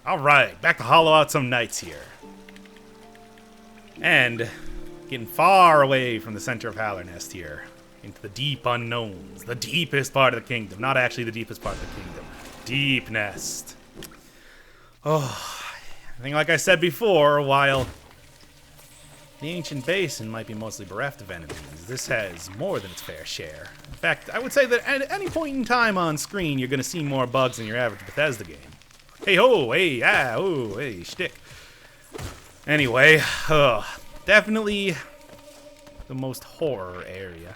Alright, back to hollow out some knights here. And getting far away from the center of Halernest here. Into the deep unknowns. The deepest part of the kingdom. Not actually the deepest part of the kingdom. Deepnest. Oh, I think like I said before, while the ancient basin might be mostly bereft of enemies, this has more than its fair share. In fact, I would say that at any point in time on screen, you're going to see more bugs than your average Bethesda game. Hey ho, hey, ah, ooh, hey, shtick. Anyway, definitely the most horror area.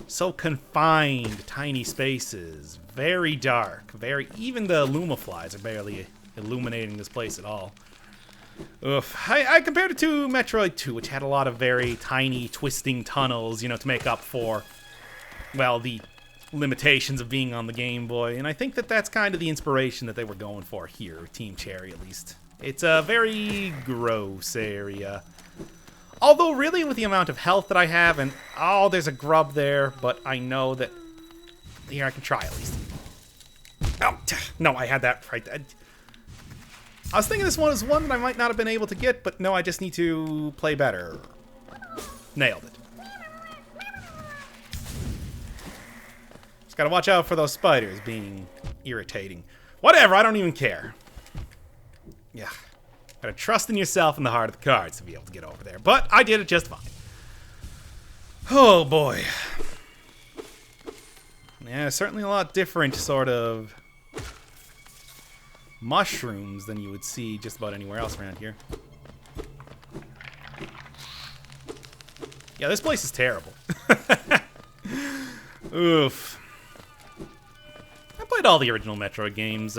So confined, tiny spaces, very dark, even the lumaflies are barely illuminating this place at all. Oof. I compared it to Metroid 2, which had a lot of very tiny, twisting tunnels, to make up for, well, the limitations of being on the Game Boy. And I think that that's kind of the inspiration that they were going for here, Team Cherry at least. It's a very gross area. Although, really, with the amount of health that I have, and, oh, there's a grub there, but I know that, here, I can try at least. Oh, no, I had that right. I was thinking this one was one that I might not have been able to get, but no, I just need to play better. Nailed it. Just gotta watch out for those spiders being irritating. Whatever, I don't even care. Yeah. Gotta trust in yourself and the heart of the cards to be able to get over there. But I did it just fine. Oh, boy. Yeah, certainly a lot different sort of mushrooms than you would see just about anywhere else around here. Yeah, this place is terrible. Oof. I played all the original Metroid games.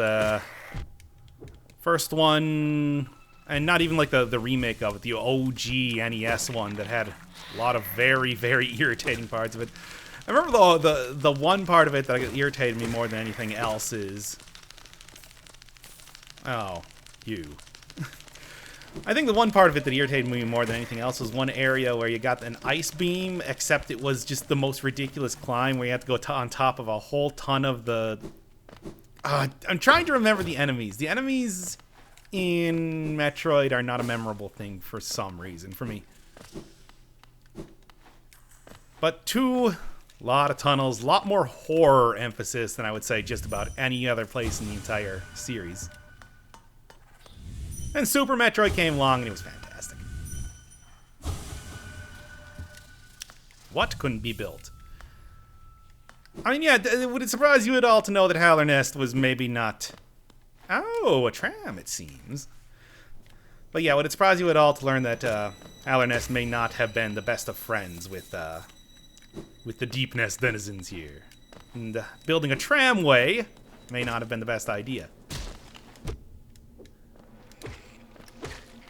First one, and not even like the remake of it, the OG NES one that had a lot of very, very irritating parts of it. I remember the one part of it that irritated me more than anything else is... Oh, you. I think the one part of it that irritated me more than anything else was one area where you got an ice beam, except it was just the most ridiculous climb where you had to go on top of a whole ton of the... I'm trying to remember the enemies. The enemies in Metroid are not a memorable thing for some reason for me. But two, lot of tunnels, a lot more horror emphasis than I would say just about any other place in the entire series. And Super Metroid came along and it was fantastic. What couldn't be built? I mean, yeah, would it surprise you at all to know that Halernest was maybe not... Oh, a tram, it seems. But yeah, would it surprise you at all to learn that Halernest may not have been the best of friends with the Deepnest denizens here? And building a tramway may not have been the best idea.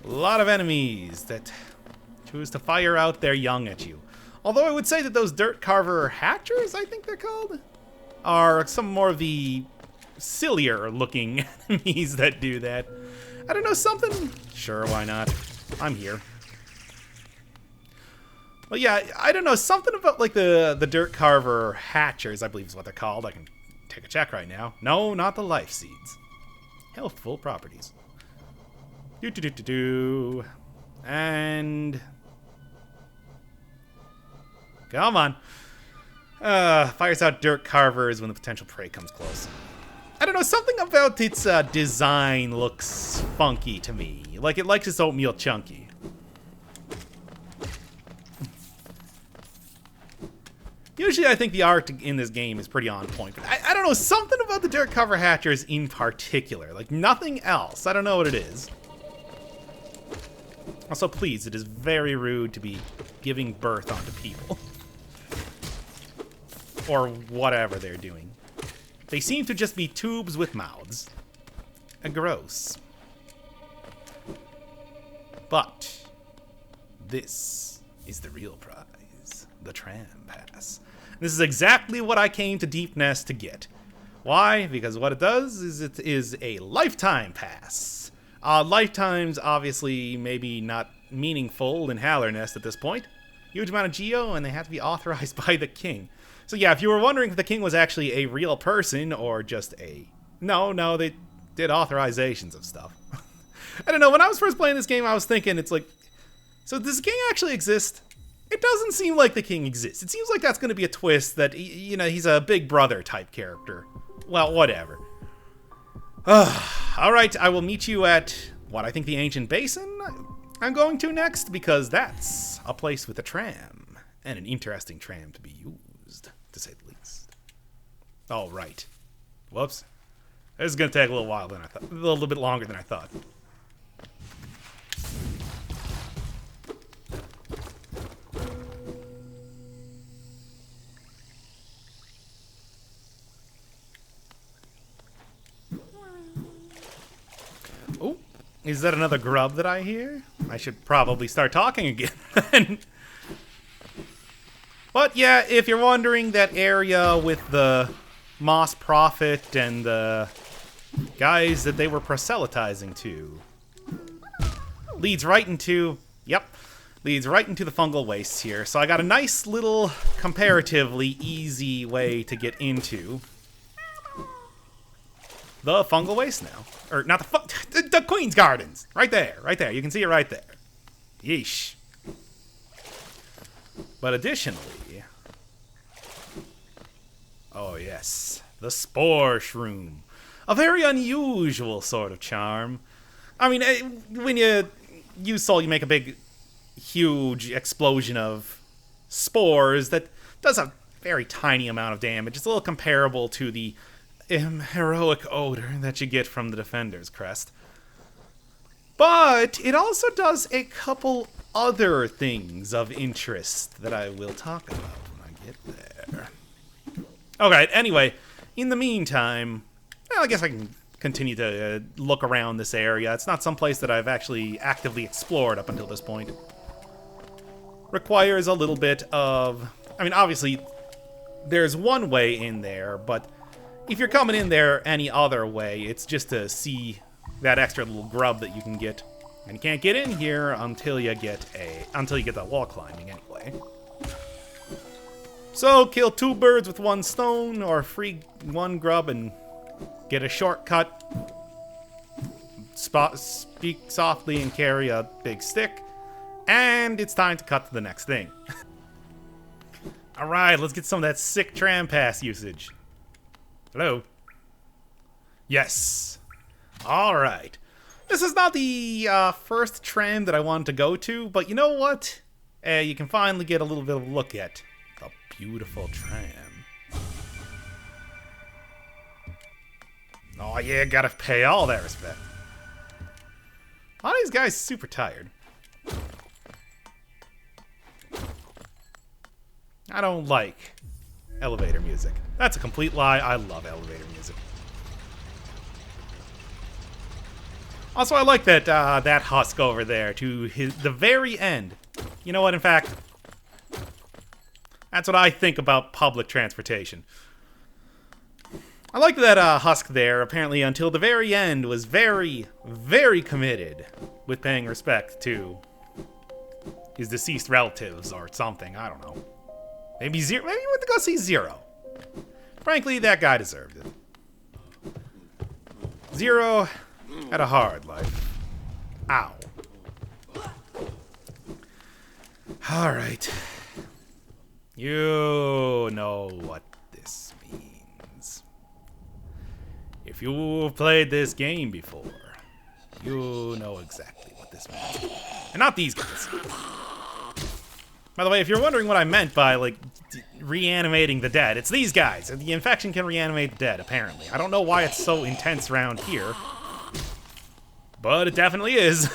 A lot of enemies that choose to fire out their young at you. Although I would say that those dirt carver hatchers, I think they're called, are some more of the sillier looking enemies that do that. I don't know, something? Sure, why not? I'm here. Well, yeah, I don't know, something about like the dirt carver hatchers, I believe is what they're called. I can take a check right now. No, not the life seeds. Healthful properties. And... Come on. Fires out dirt carvers when the potential prey comes close. I don't know, something about its design looks funky to me. Like it likes its oatmeal chunky. Usually I think the art in this game is pretty on point. But I don't know, something about the dirt carver hatchers in particular. Like nothing else. I don't know what it is. Also, please, it is very rude to be giving birth onto people. Or whatever they're doing. They seem to just be tubes with mouths. Gross. But this is the real prize. The tram pass. This is exactly what I came to Deepnest to get. Why? Because what it does is it is a lifetime pass. Lifetimes, obviously, maybe not meaningful in Halernest at this point. Huge amount of geo, and they have to be authorized by the king. So yeah, if you were wondering if the king was actually a real person or just a... No, they did authorizations of stuff. I don't know, when I was first playing this game, I was thinking, it's like, so does the king actually exist? It doesn't seem like the king exists. It seems like that's going to be a twist that, you know, he's a big brother type character. Well, whatever. Alright, I will meet you at, what, I think the ancient basin I'm going to next, because that's a place with a tram. And an interesting tram to be used, to say the least. Alright. Whoops. This is going to take a little while than I thought. A little bit longer than I thought. Oh, is that another grub that I hear? I should probably start talking again. But yeah, if you're wondering, that area with the Moss Prophet and the guys that they were proselytizing to leads right into, leads right into the fungal wastes here. So I got a nice little comparatively easy way to get into the fungal waste now. Or not the Queen's Gardens. Right there, right there. You can see it right there. Yeesh. But additionally, oh yes, the Spore Shroom. A very unusual sort of charm. I mean, when you use Soul, you make a big, huge explosion of spores that does a very tiny amount of damage. It's a little comparable to the heroic odor that you get from the Defender's Crest. But it also does a couple other things of interest that I will talk about when I get there. Okay, anyway, in the meantime, well, I guess I can continue to look around this area. It's not some place that I've actually actively explored up until this point. Requires a little bit of... I mean, obviously, there's one way in there, but if you're coming in there any other way, it's just to see that extra little grub that you can get. And you can't get in here until you get the wall climbing anyway. So, kill 2 birds with 1 stone, or free 1 grub and get a shortcut. Speak softly and carry a big stick. And it's time to cut to the next thing. Alright, let's get some of that sick tram pass usage. Hello? Yes. Alright. This is not the first tram that I wanted to go to, but you know what? You can finally get a little bit of a look at the beautiful tram. Oh yeah, gotta pay all that respect. A lot of these guys super tired. I don't like elevator music. That's a complete lie. I love elevator music. Also, I like that that husk over there to the very end. You know what? In fact, that's what I think about public transportation. I like that husk there. Apparently, until the very end, was very, very committed with paying respect to his deceased relatives or something. I don't know. Maybe Zero. Maybe he went to go see Zero. Frankly, that guy deserved it. Zero had a hard life. Ow. Alright. You know what this means. If you've played this game before, you know exactly what this means. And not these guys. By the way, if you're wondering what I meant by, like, reanimating the dead, it's these guys. The infection can reanimate the dead, apparently. I don't know why it's so intense around here. But it definitely is.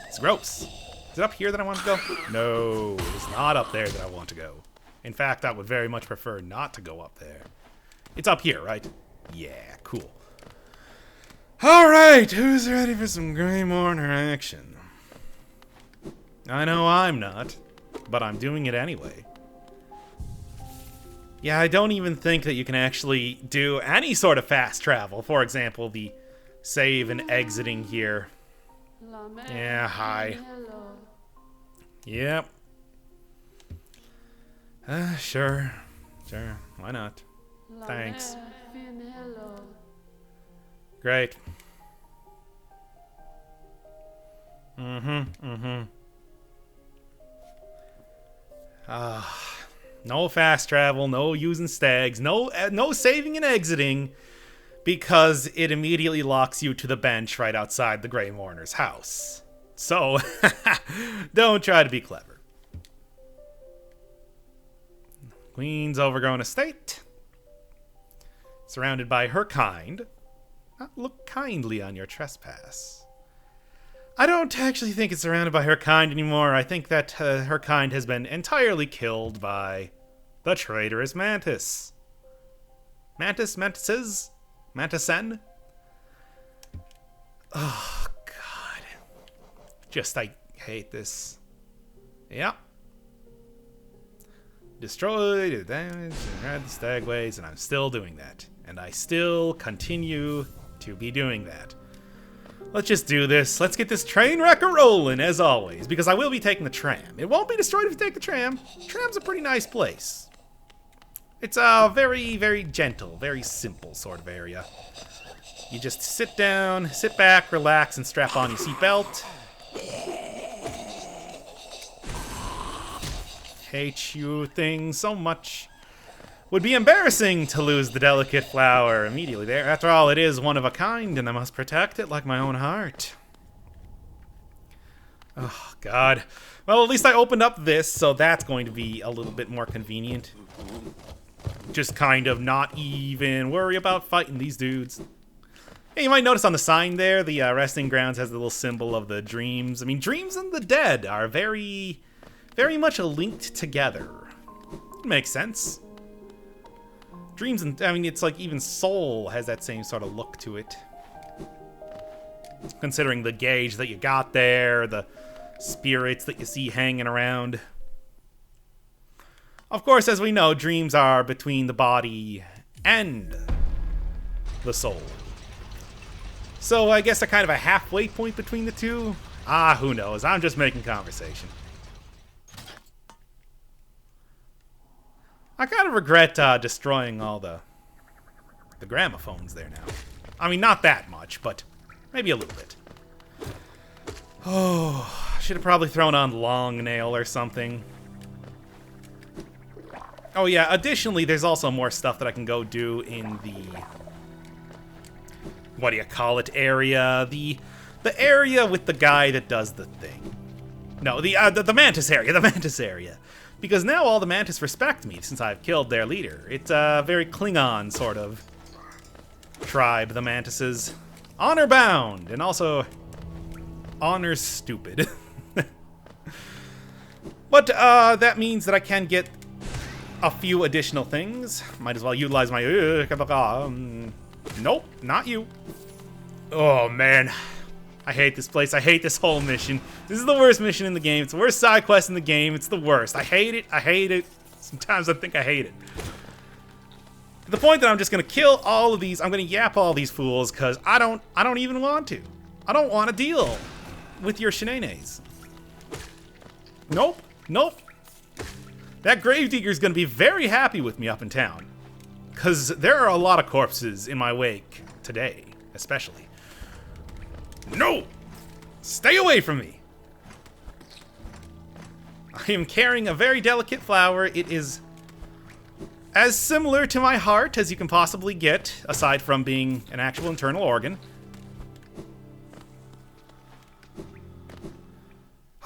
It's gross. Is it up here that I want to go? No, it is not up there that I want to go. In fact, I would very much prefer not to go up there. It's up here, right? Yeah, cool. Alright, who's ready for some Grey Mourner action? I know I'm not, but I'm doing it anyway. Yeah, I don't even think that you can actually do any sort of fast travel. For example, the save and exiting here. Yeah, hi. Yep. Sure. Sure, why not? Thanks. Great. No fast travel, no using stags, no saving and exiting, because it immediately locks you to the bench right outside the Grey Mourner's house. So, don't try to be clever. Queen's overgrown estate. Surrounded by her kind. Look kindly on your trespass. I don't actually think it's surrounded by her kind anymore. I think that her kind has been entirely killed by the traitorous Mantis. Mantises? Mantisen? Oh, God. I hate this. Yeah. Destroyed, damaged, and had the stagways, and I'm still doing that. And I still continue to be doing that. Let's just do this. Let's get this train wreck a-rolling, as always, because I will be taking the tram. It won't be destroyed if you take the tram. Tram's a pretty nice place. It's a very, very gentle, very simple sort of area. You just sit down, sit back, relax, and strap on your seatbelt. Hate you thing so much. Would be embarrassing to lose the delicate flower immediately there. After all, it is one of a kind, and I must protect it like my own heart. Oh, God. Well, at least I opened up this, so that's going to be a little bit more convenient. Just kind of not even worry about fighting these dudes. Hey, you might notice on the sign there, the resting grounds has the little symbol of the dreams. I mean, dreams and the dead are very, very much linked together. Makes sense. Dreams and, I mean, it's like even Soul has that same sort of look to it. Considering the gauge that you got there, the spirits that you see hanging around. Of course, as we know, dreams are between the body and the soul. So I guess a kind of a halfway point between the two? Who knows? I'm just making conversation. I kind of regret destroying all the gramophones there now. I mean, not that much, but maybe a little bit. Oh, should have probably thrown on Long Nail or something. Oh yeah, additionally, there's also more stuff that I can go do in the... what do you call it? Area. The area with the guy that does the thing. No, the Mantis area. The Mantis area. Because now all the Mantis respect me since I've killed their leader. It's a very Klingon sort of tribe, the Mantises. Honor bound, and also honor stupid. But that means that I can get a few additional things. Might as well utilize my... nope, not you. Oh, man. I hate this place. I hate this whole mission. This is the worst mission in the game. It's the worst side quest in the game. It's the worst. I hate it. I hate it. Sometimes I think I hate it. To the point that I'm just gonna kill all of these. I'm gonna yap all these fools because I don't even want to. I don't want to deal with your shenanigans. Nope. Nope. That Gravedigger's gonna be very happy with me up in town. Because there are a lot of corpses in my wake today, especially. No! Stay away from me! I am carrying a very delicate flower. It is as similar to my heart as you can possibly get, aside from being an actual internal organ.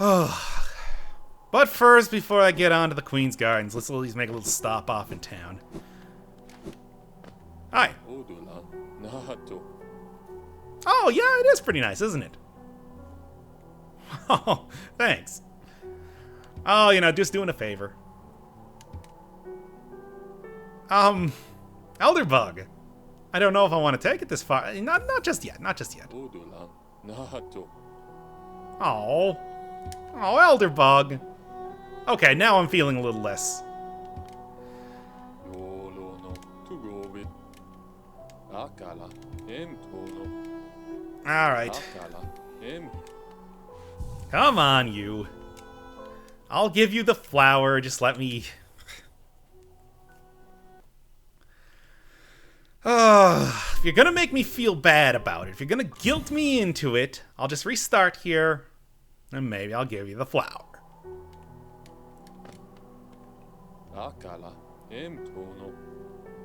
Oh. But first, before I get on to the Queen's Gardens, let's at least make a little stop off in town. Hi. Oh, yeah, it is pretty nice, isn't it? Oh, thanks. Oh, you know, just doing a favor. Elderbug. I don't know if I want to take it this far. Not just yet, not just yet. Oh. Oh, Elderbug. Okay, now I'm feeling a little less. Alright. Come on, you. I'll give you the flower, just let me... If you're gonna make me feel bad about it, if you're gonna guilt me into it, I'll just restart here. And maybe I'll give you the flower.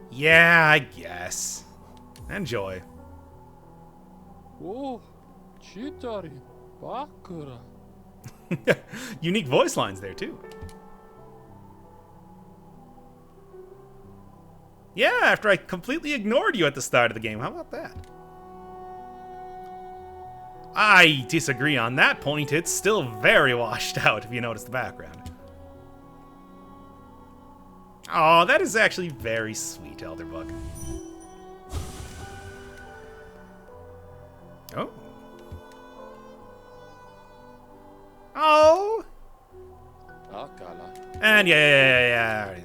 Yeah, I guess. Enjoy. Unique voice lines there, too. Yeah, after I completely ignored you at the start of the game. How about that? I disagree on that point. It's still very washed out, if you notice the background. Oh, that is actually very sweet, Elderbug. Oh. Oh. And yeah.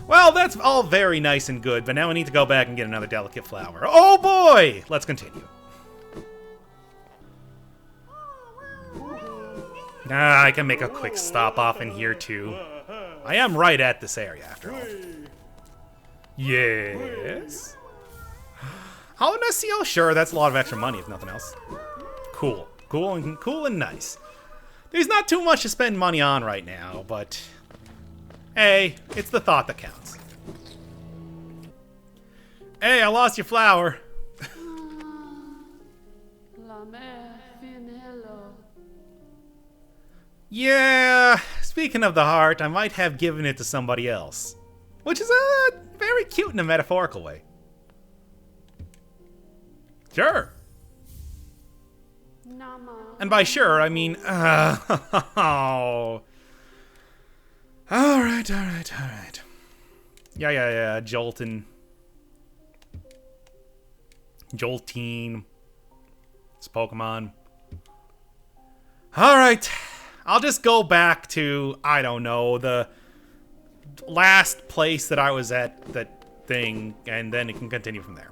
Well, that's all very nice and good, but now I need to go back and get another delicate flower. Oh boy! Let's continue. I can make a quick stop off in here too. I am right at this area after all. Yes? Oh, Nesio? Sure, that's a lot of extra money if nothing else. Cool. Cool and nice. There's not too much to spend money on right now, but hey, it's the thought that counts. Hey, I lost your flower. Yeah, speaking of the heart, I might have given it to somebody else. Which is very cute in a metaphorical way. Sure. And by sure, I mean, oh. Alright. Yeah, Joltin. Joltine. It's Pokemon. Alright. I'll just go back to, I don't know, the last place that I was at, that thing, and then it can continue from there.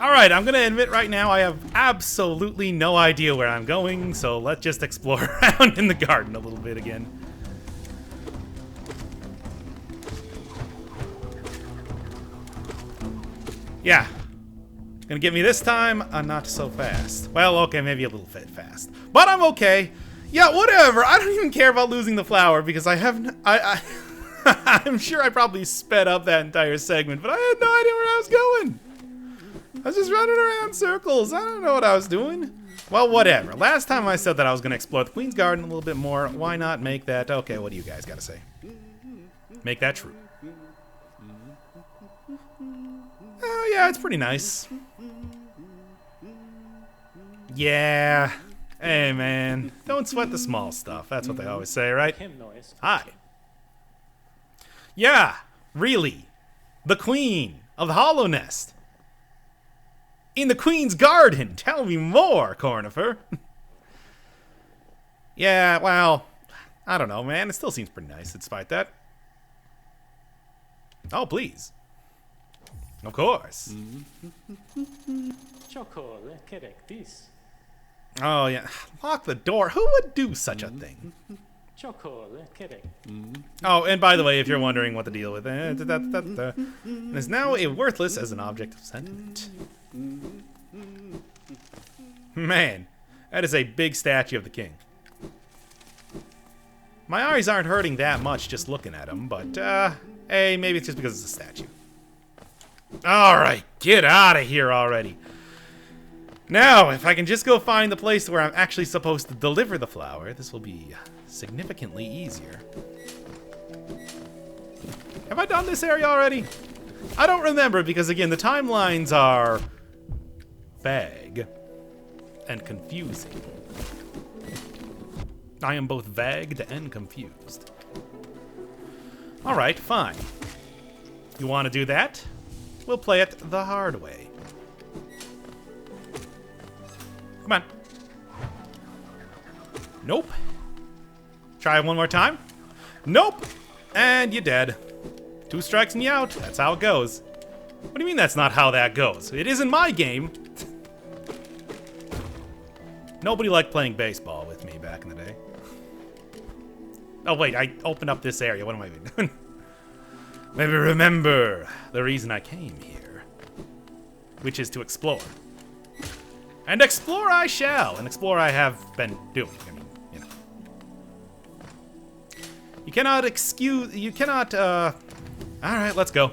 Alright, I'm gonna admit right now I have absolutely no idea where I'm going, so let's just explore around in the garden a little bit again. Yeah. Gonna get me this time? Not so fast. Well, okay, maybe a little bit fast. But I'm okay. Yeah, whatever. I don't even care about losing the flower because I haven't... I'm sure I probably sped up that entire segment, but I had no idea where I was going. I was just running around circles. I don't know what I was doing. Well, whatever. Last time I said that I was going to explore the Queen's Garden a little bit more. Why not make that... Okay, what do you guys got to say? Make that true. Oh, yeah, it's pretty nice. Yeah. Hey, man. Don't sweat the small stuff. That's what they always say, right? Hi. Yeah, really. The Queen of the Hollow Nest. In the Queen's Garden. Tell me more, Cornifer. Yeah, well, I don't know, man. It still seems pretty nice, despite that. Oh, please. Of course. Oh, yeah. Lock the door. Who would do such a thing? Oh, and by the way, if you're wondering what the deal with it is now a worthless as an object of sentiment. Man, that is a big statue of the king. My eyes aren't hurting that much just looking at him, but, hey, maybe it's just because it's a statue. Alright, get out of here already. Now, if I can just go find the place where I'm actually supposed to deliver the flower, this will be significantly easier. Have I done this area already? I don't remember because, again, the timelines are vague and confusing. I am both vague and confused. Alright, fine. You want to do that? We'll play it the hard way. Come on. Nope. Try one more time. Nope. And you're dead. 2 strikes and you out. That's how it goes. What do you mean that's not how that goes? It isn't my game. Nobody liked playing baseball with me back in the day. Oh wait, I opened up this area. What am I doing? Maybe remember the reason I came here. Which is to explore. And explore I shall. And explore I have been doing. I mean, you know. You cannot, alright, let's go.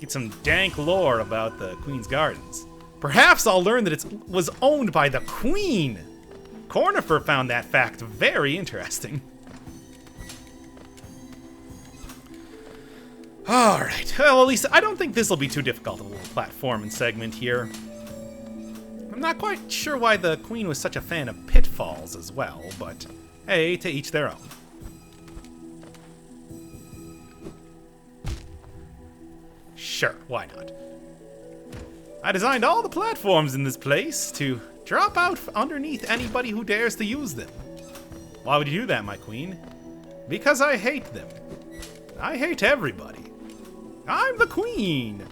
Get some dank lore about the Queen's Gardens. Perhaps I'll learn that it was owned by the Queen. Cornifer found that fact very interesting. Alright, well, at least I don't think this will be too difficult, a little platforming segment here. I'm not quite sure why the Queen was such a fan of pitfalls as well, but hey, to each their own. Sure, why not? I designed all the platforms in this place to drop out underneath anybody who dares to use them. Why would you do that, my queen? Because I hate them. I hate everybody. I'm the queen!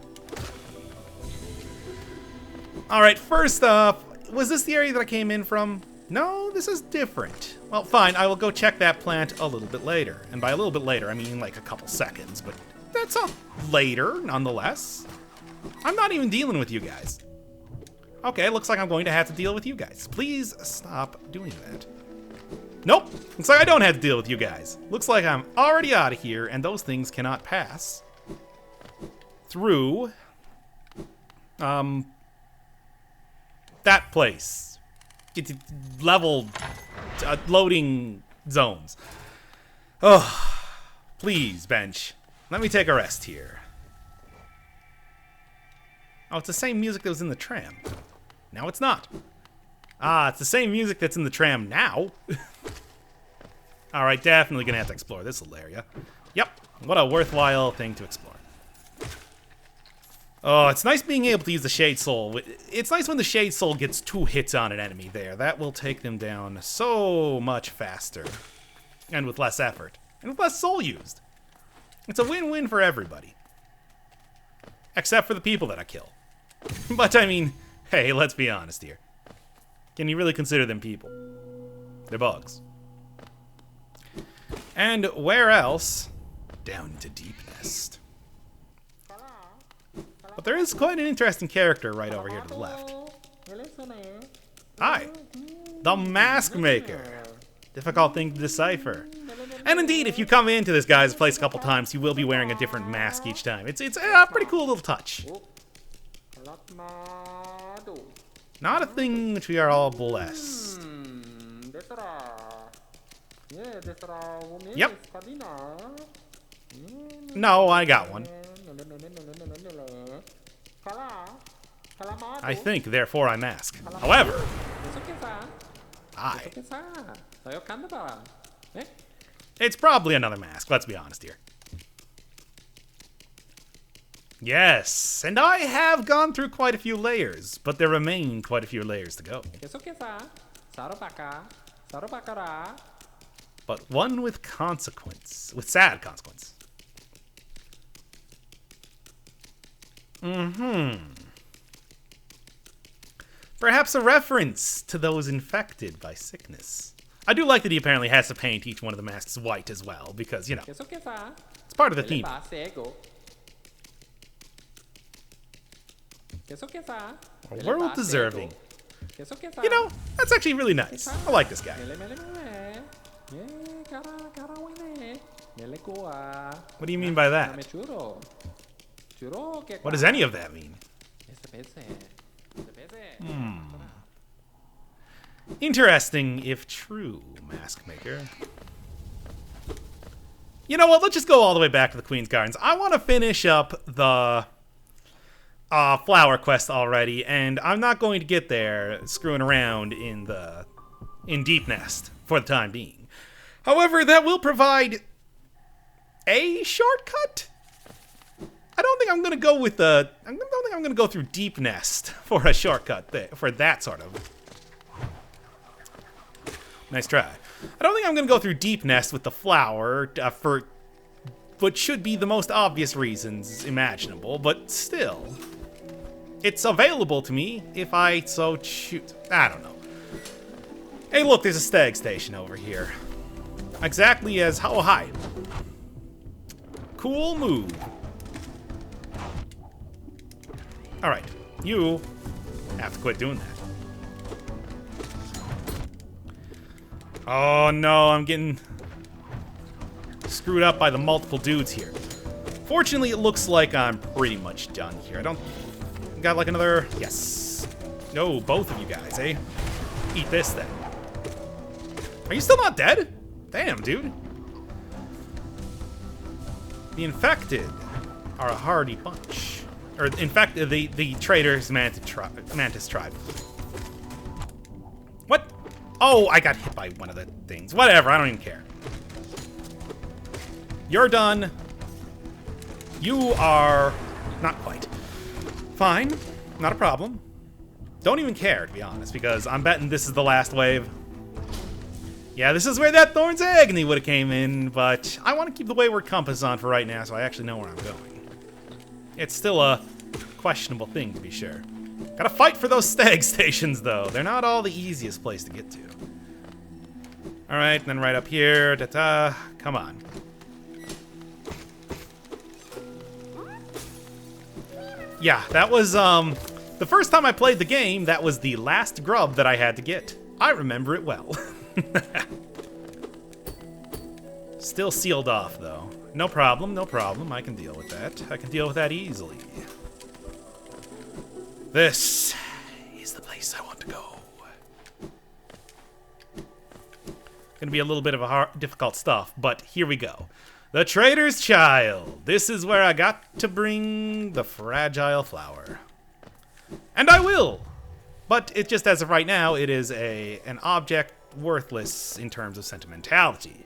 Alright, first up, was this the area that I came in from? No, this is different. Well, fine, I will go check that plant a little bit later. And by a little bit later, I mean like a couple seconds, but that's a later, nonetheless. I'm not even dealing with you guys. Okay, looks like I'm going to have to deal with you guys. Please stop doing that. Nope, looks like I don't have to deal with you guys. Looks like I'm already out of here, and those things cannot pass through that place. It's level loading zones. Oh, please, bench. Let me take a rest here. Oh, it's the same music that was in the tram. Now it's not. Ah, it's the same music that's in the tram now. Alright, definitely gonna have to explore this little area. Yep, what a worthwhile thing to explore. Oh, it's nice being able to use the Shade Soul. It's nice when the Shade Soul gets 2 hits on an enemy there. That will take them down so much faster. And with less effort. And with less soul used. It's a win-win for everybody. Except for the people that I kill. But I mean, hey, let's be honest here. Can you really consider them people? They're bugs. And where else? Down to Deepnest. But there is quite an interesting character right over here to the left. Hi, the Mask Maker. Difficult thing to decipher. And indeed, if you come into this guy's place a couple times, you will be wearing a different mask each time. It's a pretty cool little touch. Not a thing which we are all blessed. Yep. No, I got one. I think, therefore I mask. However, it's probably another mask, let's be honest here. Yes, and I have gone through quite a few layers, but there remain quite a few layers to go. But one with consequence, with sad consequence. Perhaps a reference to those infected by sickness. I do like that he apparently has to paint each one of the masks white as well, because, you know, it's part of the theme. World deserving. You know, that's actually really nice. I like this guy. What do you mean by that? What does any of that mean? Interesting, if true, Mask Maker. You know what? Let's just go all the way back to the Queen's Gardens. I want to finish up the flower quest already, and I'm not going to get there screwing around in Deepnest for the time being. However, that will provide a shortcut. I don't think I'm going to go with I don't think I'm going to go through Deepnest for a shortcut for that sort of. Nice try. I don't think I'm going to go through Deepnest with the flower for what should be the most obvious reasons imaginable, but still. It's available to me if I so choose. I don't know. Hey, look, there's a stag station over here. Exactly as... Oh, hi. Cool move. Alright, you have to quit doing that. Oh no, I'm getting screwed up by the multiple dudes here. Fortunately, it looks like I'm pretty much done here. I don't... Got like another... Yes. No, both of you guys, eh? Eat this then. Are you still not dead? Damn, dude. The infected are a hardy bunch. Or, in fact, the traitors Mantis tribe. What? Oh, I got hit by one of the things. Whatever, I don't even care. You're done. You are... Not quite. Fine. Not a problem. Don't even care, to be honest, because I'm betting this is the last wave. Yeah, this is where that Thorn's Agony would have came in, but I want to keep the Wayward Compass on for right now, so I actually know where I'm going. It's still a questionable thing, to be sure. Gotta fight for those stag stations, though. They're not all the easiest place to get to. Alright, then right up here. Ta-ta. Come on. Yeah, that was, the first time I played the game, that was the last grub that I had to get. I remember it well. Still sealed off, though. No problem, no problem. I can deal with that. I can deal with that easily. This is the place I want to go. Gonna be a little bit of difficult stuff, but here we go. The Trader's Child. This is where I got to bring the fragile flower. And I will! But it just, as of right now, it is an object worthless in terms of sentimentality.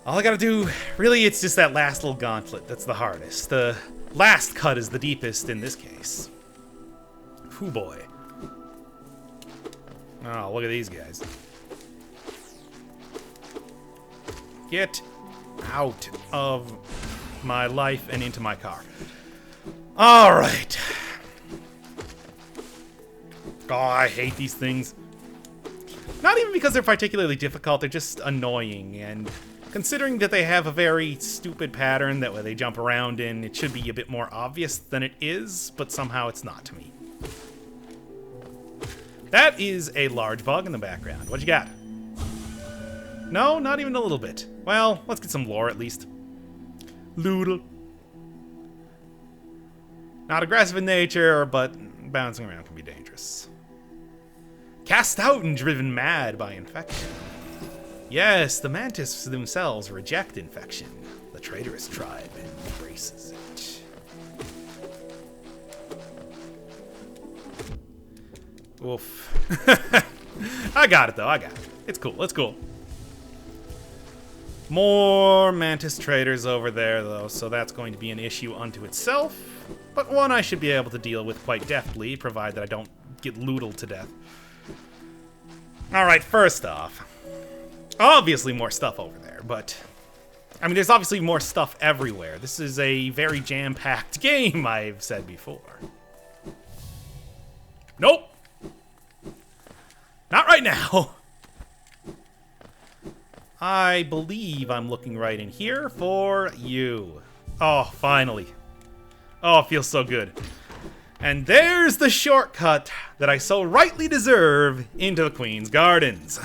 All I gotta do, really, it's just that last little gauntlet that's the hardest. The last cut is the deepest in this case. Hoo boy. Oh, look at these guys. Get out of my life and into my car. Alright. Oh, I hate these things. Not even because they're particularly difficult, they're just annoying, and considering that they have a very stupid pattern that they jump around in, it should be a bit more obvious than it is, but somehow it's not to me. That is a large bug in the background. What you got? No, not even a little bit. Well, let's get some lore at least. Loodle. Not aggressive in nature, but bouncing around can be dangerous. Cast out and driven mad by infection. Yes, the mantis themselves reject infection. The traitorous tribe embraces it. Oof. I got it, though. I got it. It's cool. It's cool. More mantis traders over there, though, so that's going to be an issue unto itself. But one I should be able to deal with quite deftly, provided that I don't get loodled to death. Alright, first off, obviously more stuff over there, but... I mean, there's obviously more stuff everywhere. This is a very jam-packed game, I've said before. Nope! Not right now! I believe I'm looking right in here for you. Oh, finally. Oh, it feels so good. And there's the shortcut that I so rightly deserve into the Queen's Gardens.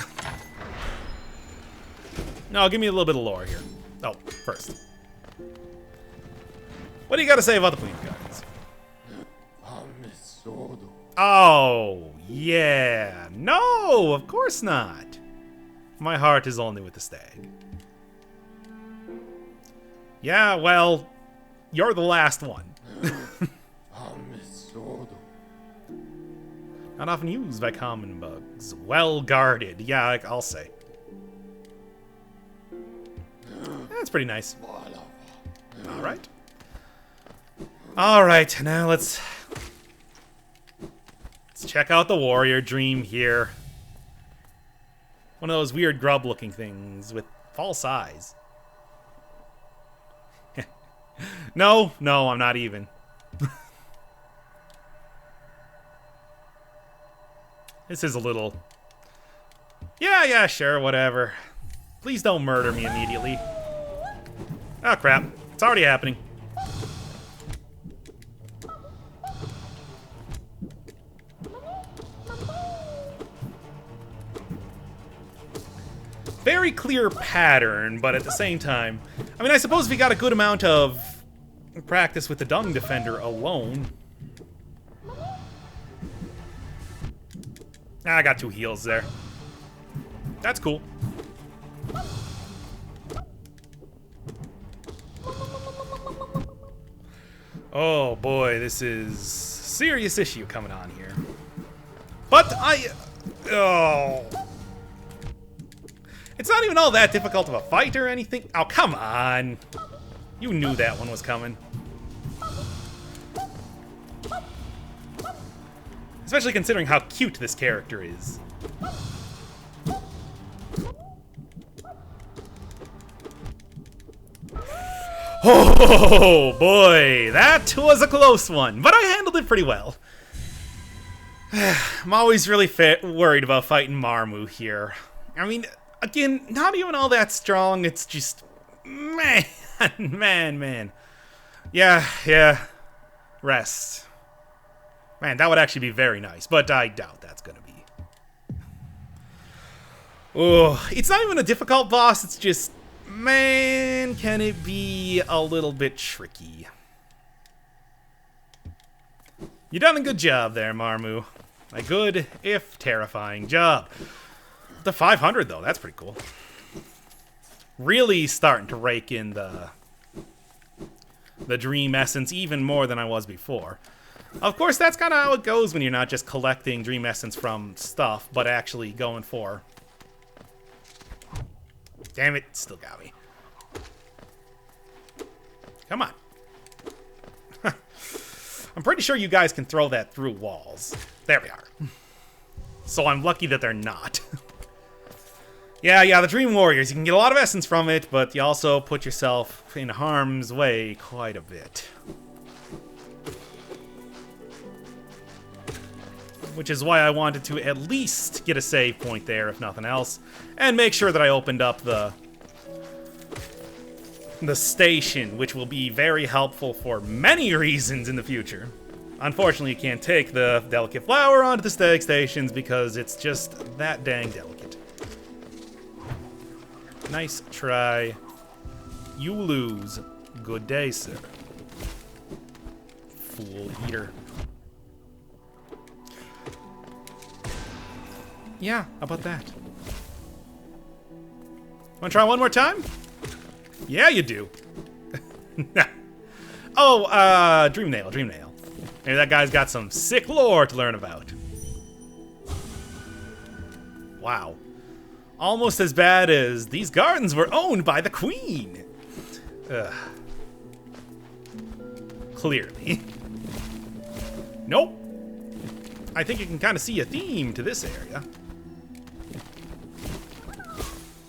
No, give me a little bit of lore here. Oh, first. What do you got to say about the Queen's Gardens? Oh, yeah. No, of course not. My heart is only with the stag. Yeah, well, you're the last one. Not often used by common bugs. Well guarded. Yeah, I'll say. That's pretty nice. Alright. Alright, now let's check out the warrior dream here. One of those weird grub-looking things with false eyes. No, I'm not even. This is a little... Yeah, sure, whatever. Please don't murder me immediately. Oh, crap. It's already happening. Very clear pattern, but at the same time... I mean, I suppose if you got a good amount of practice with the Dung Defender alone... I got 2 heals there. That's cool. Oh boy, this is a serious issue coming on here. But oh. It's not even all that difficult of a fight or anything. Oh, come on. You knew that one was coming. Especially considering how cute this character is. Oh boy, that was a close one, but I handled it pretty well. I'm always really worried about fighting Marmu here. I mean, again, not even all that strong, it's just... Man. Yeah. Rest. Man, that would actually be very nice, but I doubt that's gonna be. Oh, it's not even a difficult boss, it's just... Man, can it be a little bit tricky. You done a good job there, Marmu. A good, if terrifying, job. The 500, though, that's pretty cool. Really starting to rake in the dream essence even more than I was before. Of course, that's kind of how it goes when you're not just collecting dream essence from stuff, but actually going for... Damn it, still got me. Come on. I'm pretty sure you guys can throw that through walls. There we are. So I'm lucky that they're not. Yeah, the Dream Warriors. You can get a lot of essence from it, but you also put yourself in harm's way quite a bit. Which is why I wanted to at least get a save point there, if nothing else. And make sure that I opened up the station, which will be very helpful for many reasons in the future. Unfortunately, you can't take the delicate flower onto the stag stations because it's just that dang delicate. Nice try. You lose. Good day, sir. Fool eater. Yeah, how about that? Wanna try one more time? Yeah, you do. Oh, Dream Nail. Maybe that guy's got some sick lore to learn about. Wow. Almost as bad as these gardens were owned by the Queen. Ugh. Clearly. Nope. I think you can kind of see a theme to this area.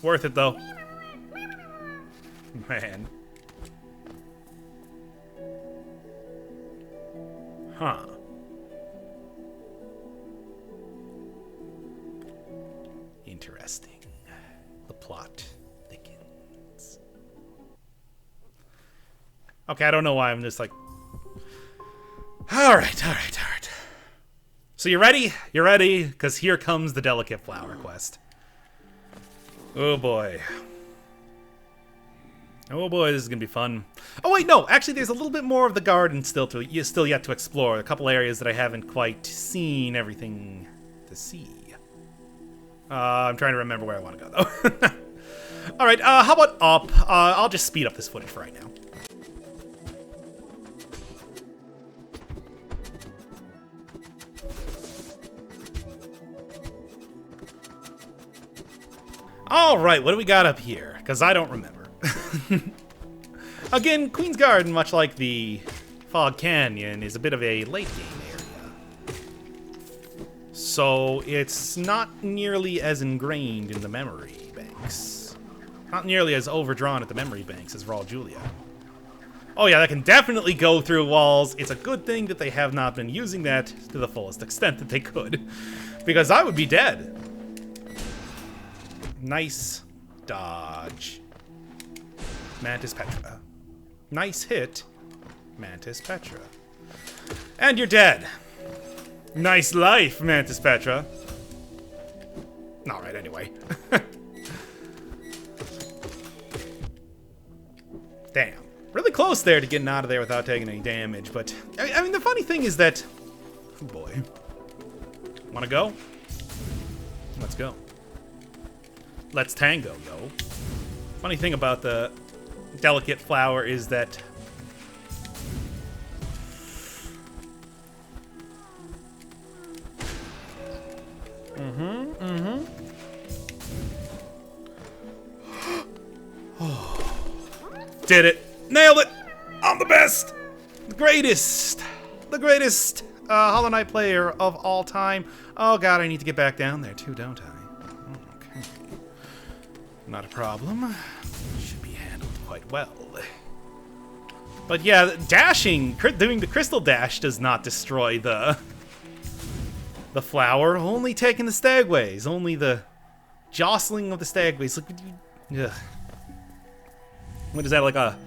Worth it, though. Man. Huh. Interesting. The plot thickens. Okay, I don't know why I'm just like... Alright. So you ready? You ready? Because here comes the delicate flower quest. Oh boy. Oh boy, this is gonna be fun. Oh wait, no, actually there's a little bit more of the garden still yet to explore. A couple areas that I haven't quite seen everything to see. I'm trying to remember where I want to go though. Alright, how about up? I'll just speed up this footage for right now. Alright, what do we got up here? Because I don't remember. Again, Queen's Garden, much like the Fog Canyon, is a bit of a late game area. So it's not nearly as ingrained in the memory banks. Not nearly as overdrawn at the memory banks as Raw Julia. Oh yeah, that can definitely go through walls. It's a good thing that they have not been using that to the fullest extent that they could. Because I would be dead. Nice dodge. Mantis Petra. Nice hit. Mantis Petra. And you're dead. Nice life, Mantis Petra. Alright, anyway. Damn. Really close there to getting out of there without taking any damage, but... I mean, the funny thing is that... Oh boy. Wanna go? Let's go. Let's tango, yo. Funny thing about the delicate flower is that... Did it. Nailed it. I'm the best. The greatest. The greatest Hollow Knight player of all time. Oh god, I need to get back down there too, don't I? Okay. Not a problem. Should be handled quite well. But yeah, dashing, doing the crystal dash does not destroy the flower. Only taking the stagways. Only the jostling of the stagways. Look, ugh. What is that, like a...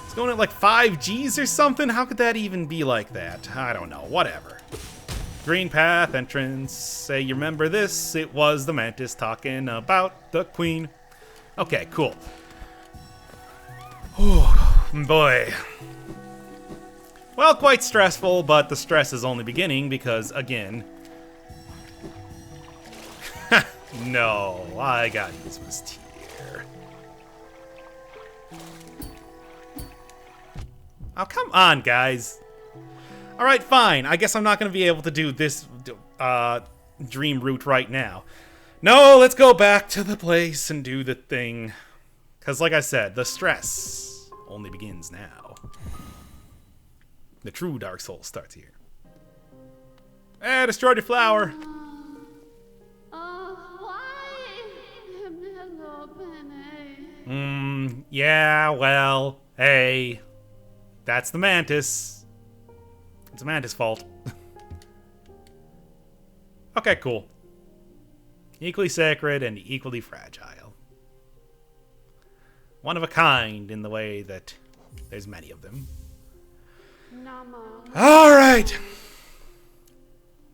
It's going at like 5 Gs or something? How could that even be like that? I don't know. Whatever. Green path, entrance. Say you remember this. It was the Mantis talking about the Queen. Okay, cool. Whew, boy. Well, quite stressful, but the stress is only beginning because, again... No, I got useless tear. Oh, come on, guys. Alright, fine. I guess I'm not going to be able to do this dream route right now. No, let's go back to the place and do the thing. Because, like I said, the stress only begins now. The true Dark Souls starts here. Eh, destroyed your flower. Yeah, well, hey. That's the Mantis. It's a Mantis' fault. Okay, cool. Equally sacred and equally fragile. One of a kind in the way that there's many of them. Alright.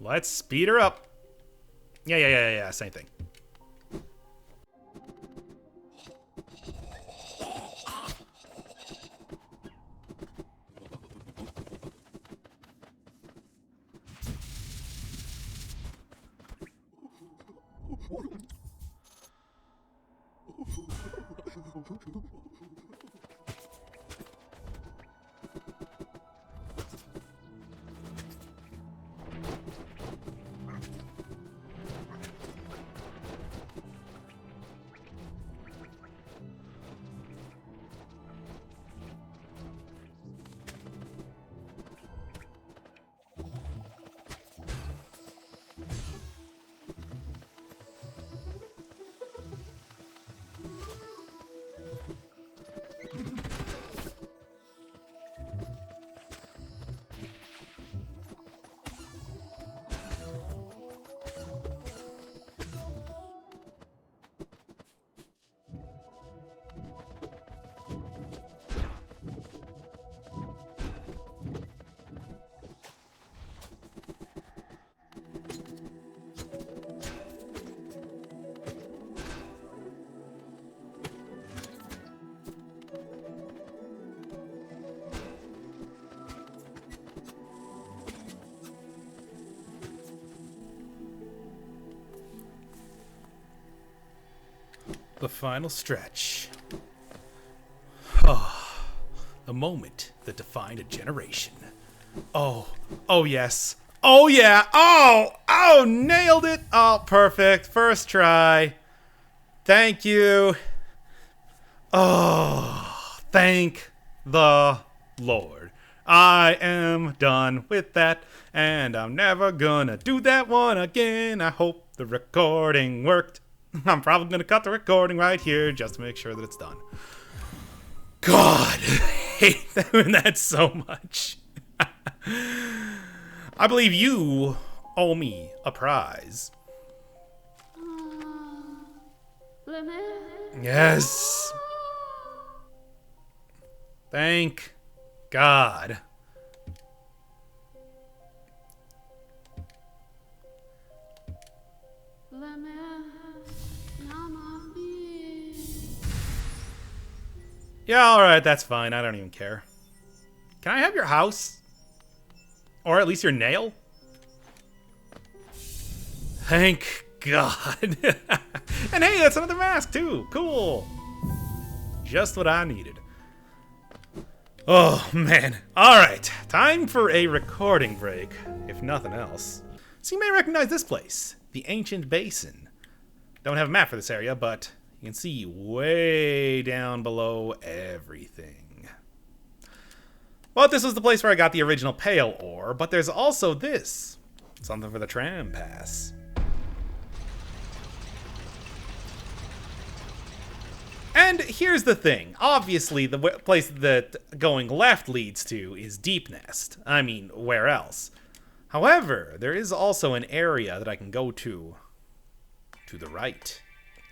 Let's speed her up. Yeah, same thing. The final stretch. Oh, the moment that defined a generation. Oh, oh yes. Oh yeah. Oh, nailed it. Oh, perfect. First try. Thank you. Oh, thank the Lord. I am done with that, and I'm never gonna do that one again. I hope the recording worked. I'm probably going to cut the recording right here just to make sure that it's done. God, I hate doing that so much. I believe you owe me a prize. Yes. Thank God. Yeah, alright, that's fine. I don't even care. Can I have your house? Or at least your nail? Thank God. And hey, that's another mask too. Cool. Just what I needed. Oh, man. Alright, time for a recording break, if nothing else. So you may recognize this place, the ancient Basin. Don't have a map for this area, but you can see way down below everything. Well, this was the place where I got the original pale ore, but there's also this. Something for the tram pass. And here's the thing. Obviously, the place that going left leads to is Deepnest. I mean, where else? However, there is also an area that I can go to the right.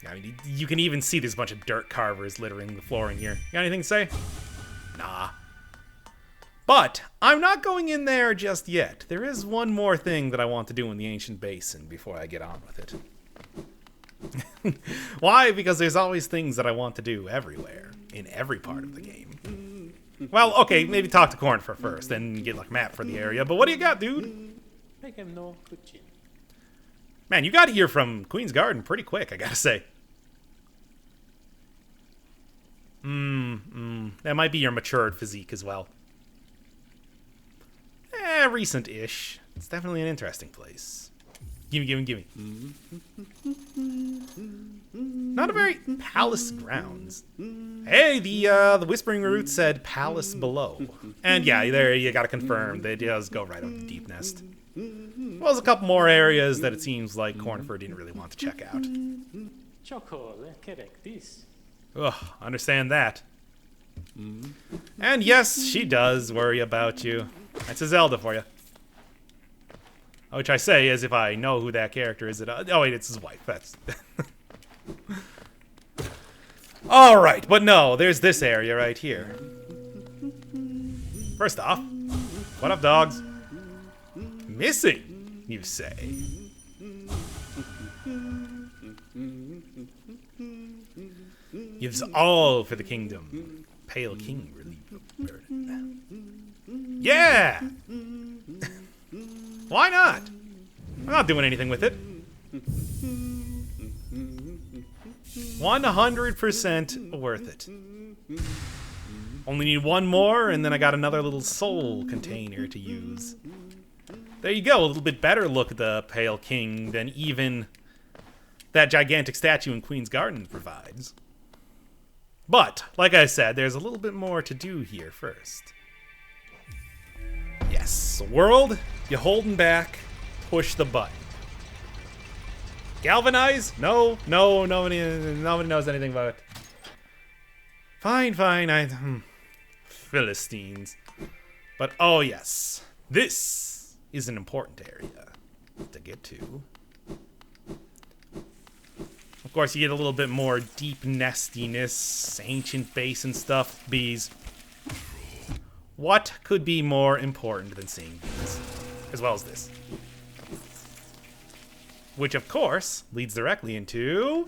I mean, you can even see there's a bunch of dirt carvers littering the floor in here. You got anything to say? Nah. But I'm not going in there just yet. There is one more thing that I want to do in the ancient basin before I get on with it. Why? Because there's always things that I want to do everywhere, in every part of the game. Well, okay, maybe talk to Cornfer first, then get like a map for the area. But what do you got, dude? Man, you got here from Queen's Garden pretty quick, I gotta say. That might be your matured physique as well. Recent-ish. It's definitely an interesting place. Gimme. Not a very palace grounds. Hey, the Whispering Root said palace below. And yeah, there you gotta confirm that it does go right up to Deepnest. Well, there's a couple more areas that it seems like Cornifer didn't really want to check out. Ugh, understand that. And yes, she does worry about you. That's a Zelda for you. Which I say as if I know who that character is. Oh wait, it's his wife. That's... Alright, but no, there's this area right here. First off, what up, dogs? Missing, you say? Gives all for the kingdom. Pale King relieve the burden. Yeah! Why not? I'm not doing anything with it. 100% worth it. Only need one more, and then I got another little soul container to use. There you go, a little bit better look at the Pale King than even that gigantic statue in Queen's Garden provides. But, like I said, there's a little bit more to do here first. Yes, world, you holding back, push the button. Galvanize? No, nobody knows anything about it. Fine, Philistines. But, oh yes, this is an important area to get to. Of course, you get a little bit more deep nestiness, ancient basin stuff, bees. What could be more important than seeing bees? As well as this. Which, of course, leads directly into...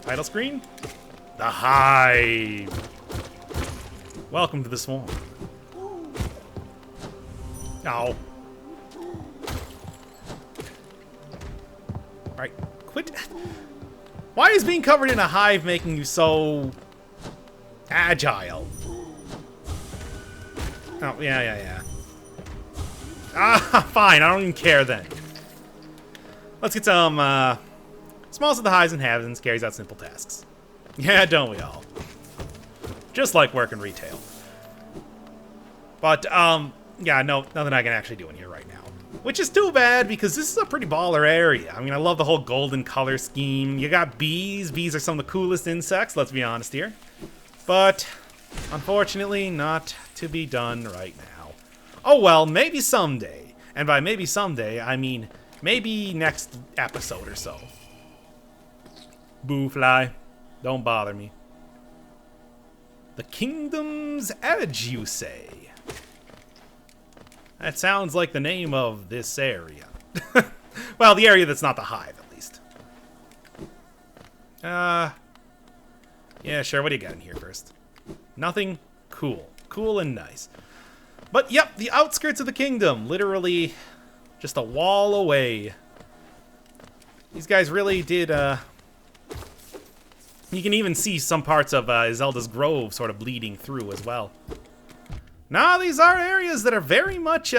title screen? The Hive! Welcome to the swarm. Ow. Alright, quit. Why is being covered in a hive making you so... agile? Oh, yeah. Ah, fine, I don't even care then. Let's get some, smallest of the hives inhabitants carries out simple tasks. Yeah, don't we all? Just like working retail. But, yeah, no, nothing I can actually do in here right now. Which is too bad, because this is a pretty baller area. I mean, I love the whole golden color scheme. You got bees. Bees are some of the coolest insects, let's be honest here. But, unfortunately, not to be done right now. Oh well, maybe someday. And by maybe someday, I mean maybe next episode or so. Boo fly. Don't bother me. The Kingdom's Edge, you say? That sounds like the name of this area. Well, the area that's not the Hive, at least. Yeah, sure. What do you got in here first? Nothing? Cool. Cool and nice. But, yep, the outskirts of the kingdom. Literally just a wall away. These guys really did, you can even see some parts of Zelda's Grove sort of bleeding through as well. Now, these are areas that are very much,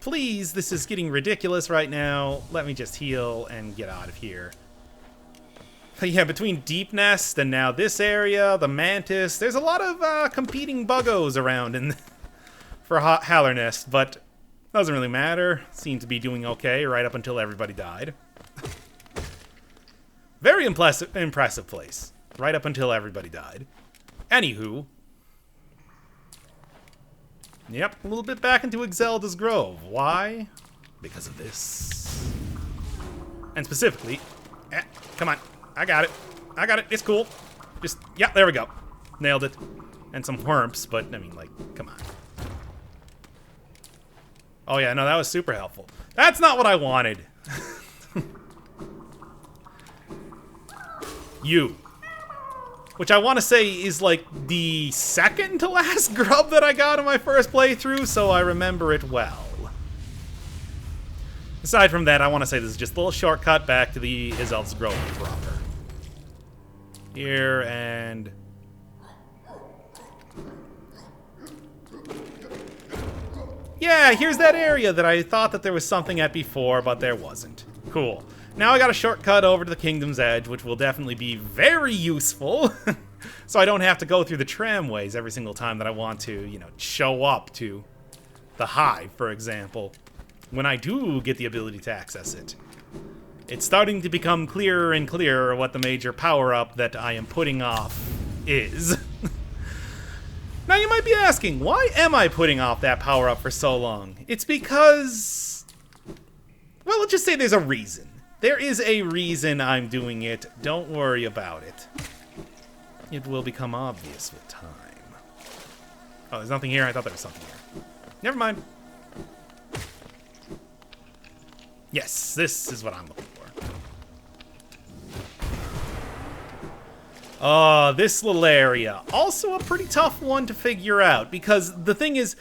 please, this is getting ridiculous right now. Let me just heal and get out of here. But yeah, between Deepnest and now this area, the Mantis, there's a lot of competing buggos around for Halernest, but doesn't really matter. Seemed to be doing okay right up until everybody died. Very impressive place. Right up until everybody died. Anywho. Yep, a little bit back into Zelda's Grove. Why? Because of this. And specifically... come on. I got it. It's cool. Just... yeah, there we go. Nailed it. And some whorps, but, I mean, like, come on. Oh, yeah, no, that was super helpful. That's not what I wanted. You. Which I want to say is like the second to last grub that I got in my first playthrough, so I remember it well. Aside from that, I want to say this is just a little shortcut back to the Zelda's Grove proper. Here and... yeah, here's that area that I thought that there was something at before, but there wasn't. Cool. Now I got a shortcut over to the Kingdom's Edge, which will definitely be very useful. So I don't have to go through the tramways every single time that I want to, you know, show up to the Hive, for example. When I do get the ability to access it. It's starting to become clearer and clearer what the major power-up that I am putting off is. Now you might be asking, why am I putting off that power-up for so long? It's because... well, let's just say there's a reason. There is a reason I'm doing it. Don't worry about it. It will become obvious with time. Oh, there's nothing here? I thought there was something here. Never mind. Yes, this is what I'm looking for. This little area. Also a pretty tough one to figure out. Because the thing is,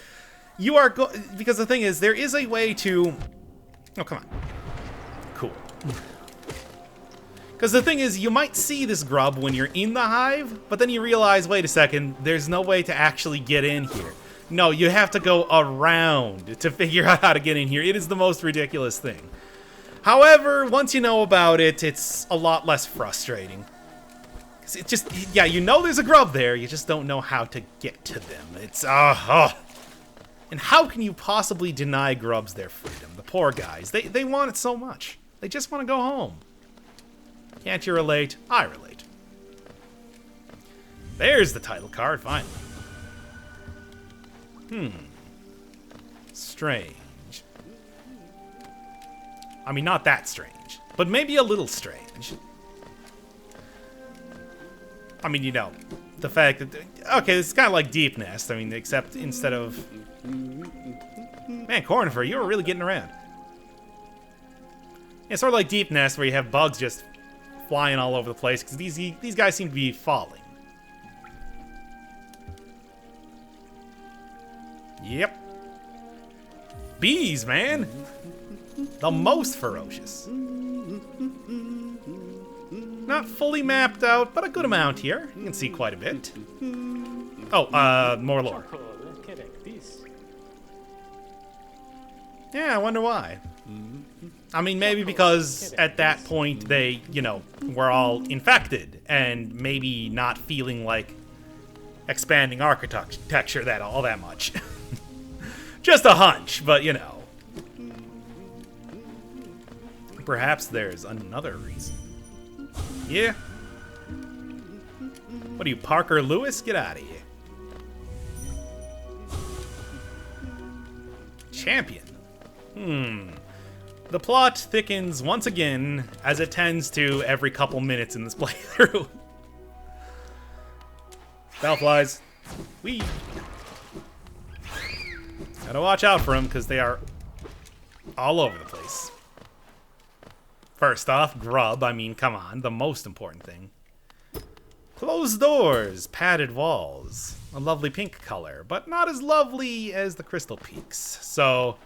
there is a way to... oh, come on. Cool. Because the thing is, you might see this grub when you're in the hive, but then you realize, wait a second, there's no way to actually get in here. No, you have to go around to figure out how to get in here. It is the most ridiculous thing. However, once you know about it, it's a lot less frustrating. It just, yeah, you know there's a grub there, you just don't know how to get to them. It's, And how can you possibly deny grubs their freedom? The poor guys, they want it so much. They just want to go home. Can't you relate? I relate. There's the title card, finally. Strange. I mean, not that strange, but maybe a little strange. I mean, you know, the fact that... Okay, it's kind of like Deepnest, I mean, except instead of... Man, Cornifer, you were really getting around. It's sort of like Deepnest, where you have bugs just flying all over the place, because these guys seem to be falling. Yep. Bees, man! The most ferocious. Not fully mapped out, but a good amount here. You can see quite a bit. Oh, more lore. Yeah, I wonder why. I mean, maybe because at that point they, you know, were all infected and maybe not feeling like expanding architecture all that much. Just a hunch, but you know. Perhaps there's another reason. Yeah? What are you, Parker Lewis? Get out of here. Champion. The plot thickens once again, as it tends to every couple minutes in this playthrough. Bellflies. Whee! Gotta watch out for them, because they are all over the place. First off, grub. I mean, come on, the most important thing. Closed doors, padded walls. A lovely pink color, but not as lovely as the Crystal Peaks. So,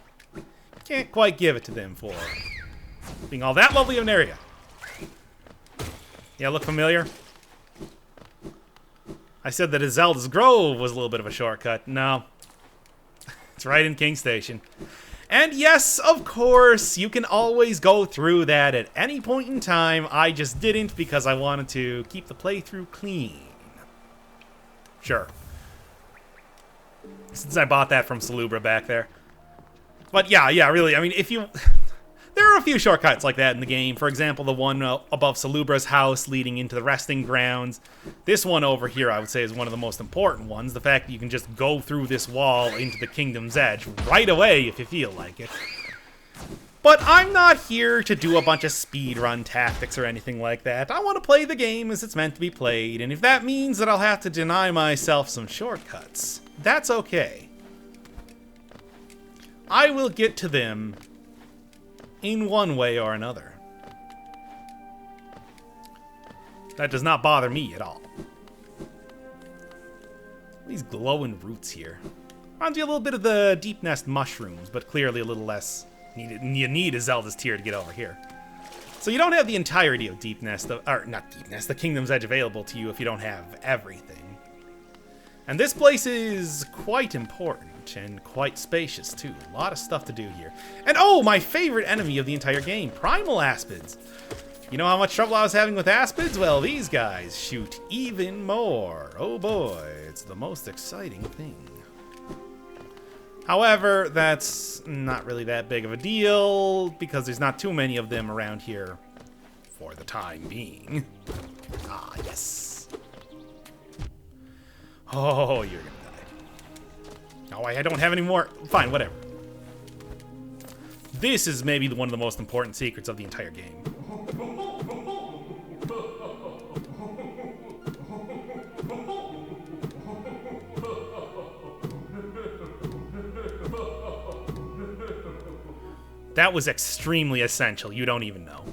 can't quite give it to them for being all that lovely of an area. Yeah, look familiar? I said that Zelda's Grove was a little bit of a shortcut. No. It's right in King Station. And yes, of course, you can always go through that at any point in time. I just didn't because I wanted to keep the playthrough clean. Sure. Since I bought that from Salubra back there. But yeah, really, I mean, if you... There are a few shortcuts like that in the game. For example, the one above Salubra's house leading into the resting grounds. This one over here, I would say, is one of the most important ones. The fact that you can just go through this wall into the Kingdom's Edge right away if you feel like it. But I'm not here to do a bunch of speedrun tactics or anything like that. I want to play the game as it's meant to be played, and if that means that I'll have to deny myself some shortcuts, that's okay. I will get to them in one way or another. That does not bother me at all. These glowing roots here. Reminds me a little bit of the Deepnest mushrooms, but clearly a little less. You need a Zelda's Tear to get over here. So you don't have the entirety of Deepnest, or not Deepnest, the Kingdom's Edge available to you if you don't have everything. And this place is quite important and quite spacious too. A lot of stuff to do here. And oh, my favorite enemy of the entire game, Primal Aspids. You know how much trouble I was having with Aspids? Well, these guys shoot even more. Oh boy, it's the most exciting thing. However, that's not really that big of a deal because there's not too many of them around here for the time being. Ah, yes. Oh, you're gonna die. Oh, I don't have any more. Fine, whatever. This is maybe one of the most important secrets of the entire game. That was extremely essential. You don't even know.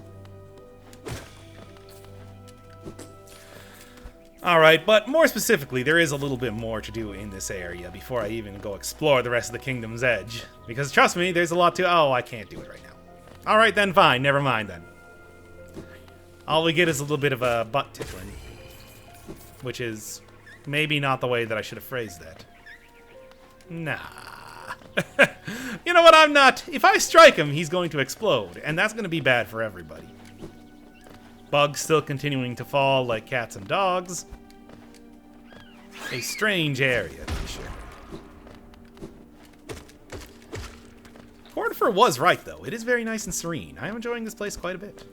Alright, but more specifically, there is a little bit more to do in this area before I even go explore the rest of the Kingdom's Edge. Because trust me, there's a lot to... Oh, I can't do it right now. Alright then, fine. Never mind then. All we get is a little bit of a butt tickling. Which is maybe not the way that I should have phrased that. Nah. You know what, I'm not... If I strike him, he's going to explode. And that's going to be bad for everybody. Bugs still continuing to fall like cats and dogs. A strange area, for sure. Cornifer was right, though. It is very nice and serene. I am enjoying this place quite a bit.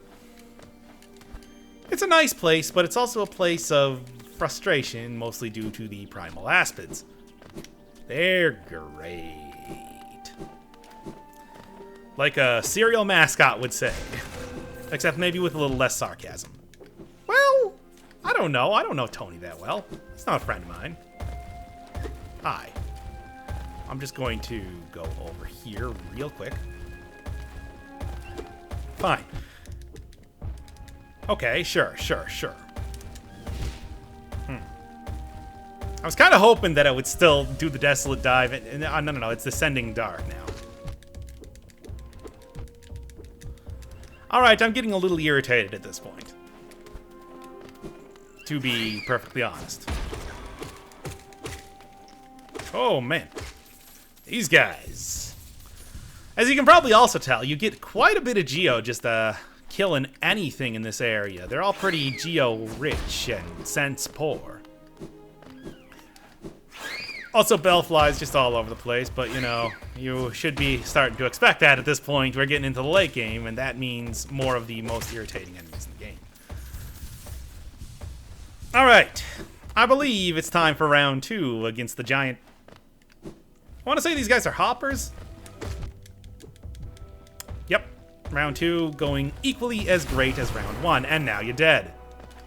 It's a nice place, but it's also a place of frustration, mostly due to the primal aspids. They're great. Like a cereal mascot would say. Except maybe with a little less sarcasm. Well, I don't know. I don't know Tony that well. He's not a friend of mine. Hi. I'm just going to go over here real quick. Fine. Okay, sure. I was kind of hoping that I would still do the Desolate Dive. No, it's Descending Dark now. Alright, I'm getting a little irritated at this point. To be perfectly honest. Oh, man. These guys. As you can probably also tell, you get quite a bit of geo just killing anything in this area. They're all pretty geo-rich and sense-poor. Also, bellflies just all over the place, but, you know, you should be starting to expect that at this point. We're getting into the late game, and that means more of the most irritating enemies in the game. Alright. I believe it's time for round 2 against the giant... I want to say these guys are hoppers. Yep. Round 2 going equally as great as round 1, and now you're dead.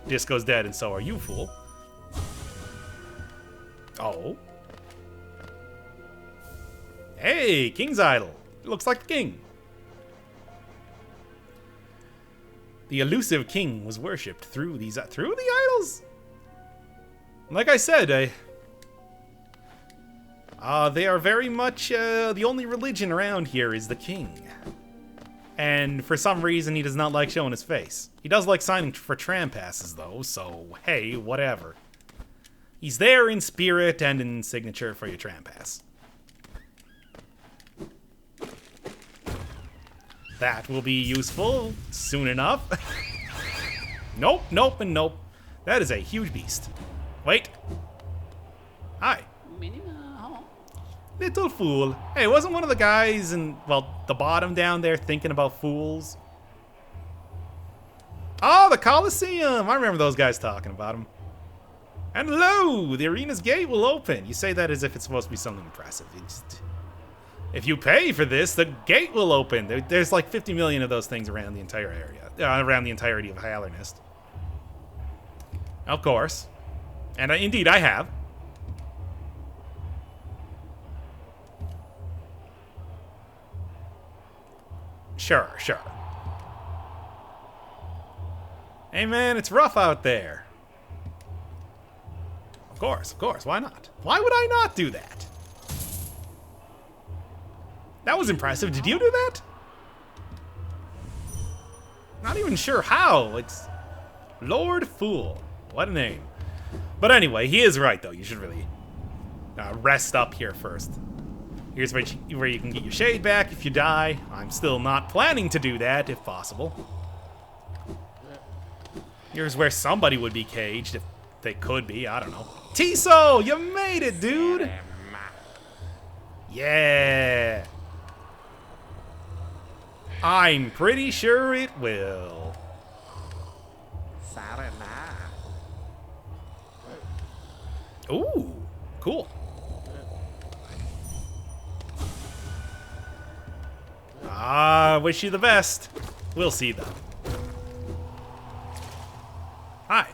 Disco's dead, and so are you, fool. Oh. Hey, King's Idol. It looks like the king. The elusive king was worshipped through the idols? Like I said, they are very much, the only religion around here is the king. And for some reason, he does not like showing his face. He does like signing for tram passes, though, so hey, whatever. He's there in spirit and in signature for your tram pass. That will be useful soon enough. Nope, nope, and nope. That is a huge beast. Wait. Hi. Little fool. Hey, wasn't one of the guys in, well, the bottom down there thinking about fools? Oh, the Colosseum. I remember those guys talking about him. And lo, the arena's gate will open. You say that as if it's supposed to be something impressive. If you pay for this, the gate will open. There's like 50 million of those things around the entire area. Around the entirety of Halernest. Of course. And indeed, I have. Sure. Hey man, it's rough out there. Of course. Why not? Why would I not do that? That was impressive. Did you do that? Not even sure how. It's Lord Fool. What a name. But anyway, he is right, though. You should really rest up here first. Here's where you can get your shade back if you die. I'm still not planning to do that, if possible. Here's where somebody would be caged, if they could be. I don't know. Tiso, you made it, dude! Yeah! I'm pretty sure it will. Ooh, cool. Wish you the best. We'll see, though. Hi.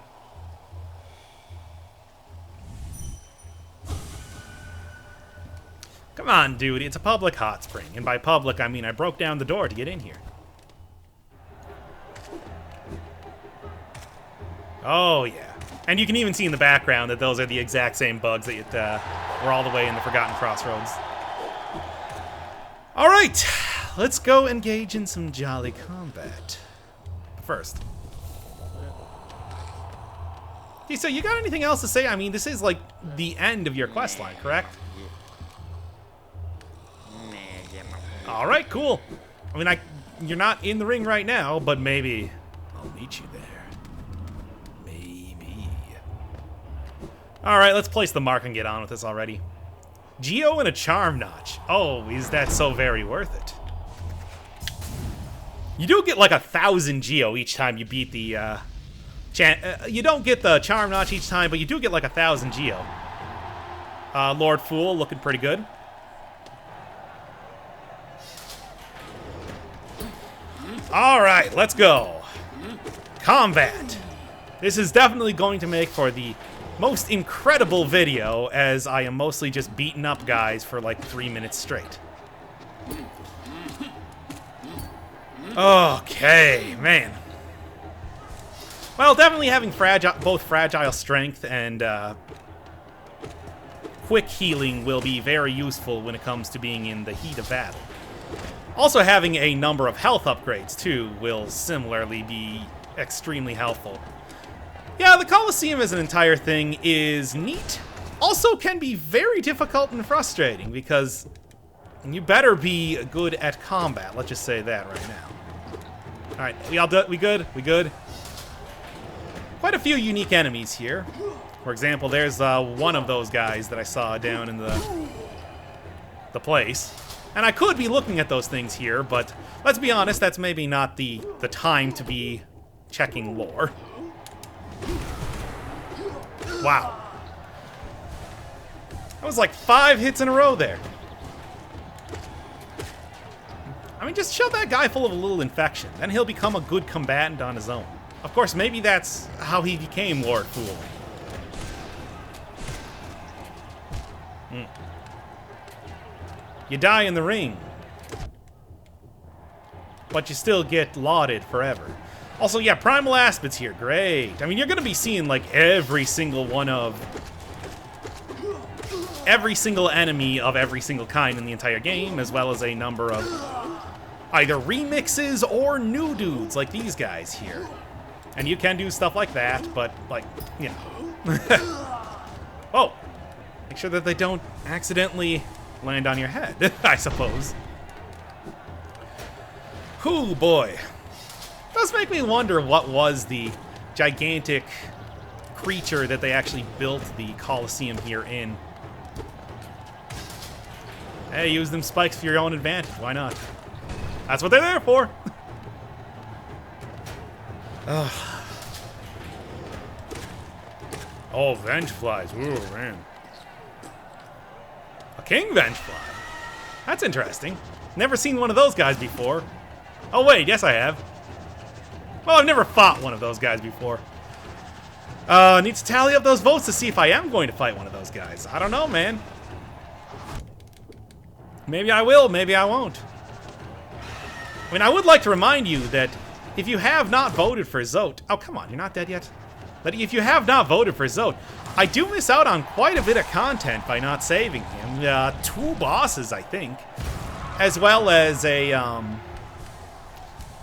Come on, dude. It's a public hot spring. And by public, I mean I broke down the door to get in here. Oh, yeah. And you can even see in the background that those are the exact same bugs that were all the way in the Forgotten Crossroads. All right. Let's go engage in some jolly combat. First, Hey, so you got anything else to say? I mean, this is like the end of your quest line, correct? All right, cool. I mean, you're not in the ring right now, but maybe I'll meet you there. Maybe. All right, let's place the mark and get on with this already. Geo and a charm notch. Oh, is that so very worth it? You do get like 1,000 Geo each time you beat the, you don't get the charm notch each time, but you do get like 1,000 Geo. Lord Fool looking pretty good. All right, let's go. Combat. This is definitely going to make for the most incredible video, as I am mostly just beating up guys for like 3 minutes straight. Okay, man. Well, definitely having both fragile strength and quick healing will be very useful when it comes to being in the heat of battle. Also, having a number of health upgrades, too, will similarly be extremely helpful. Yeah, the Colosseum as an entire thing is neat. Also can be very difficult and frustrating, because you better be good at combat. Let's just say that right now. Alright, we good? We good? Quite a few unique enemies here. For example, there's one of those guys that I saw down in the place. And I could be looking at those things here, but let's be honest, that's maybe not the time to be checking lore. Wow. That was like 5 hits in a row there. I mean, just shove that guy full of a little infection, then he'll become a good combatant on his own. Of course, maybe that's how he became Lord Fool. You die in the ring, but you still get lauded forever. Also, yeah, Primal Aspid's here. Great. I mean, you're going to be seeing, like, every single enemy of every single kind in the entire game, as well as a number of either remixes or new dudes, like these guys here. And you can do stuff like that, but, like, you know. Oh! Make sure that they don't accidentally land on your head, I suppose. Whew, boy. Does make me wonder what was the gigantic creature that they actually built the Colosseum here in. Hey, use them spikes for your own advantage. Why not? That's what they're there for. Oh, Vengeflies. Ooh, man. A King Vengefly. That's interesting. Never seen one of those guys before. Oh, wait. Yes, I have. Well, I've never fought one of those guys before. Need to tally up those votes to see if I am going to fight one of those guys. I don't know, man. Maybe I will, maybe I won't. I mean, I would like to remind you that if you have not voted for Zote... Oh, come on, you're not dead yet? But if you have not voted for Zote, I do miss out on quite a bit of content by not saving him. 2 bosses, I think. As well as a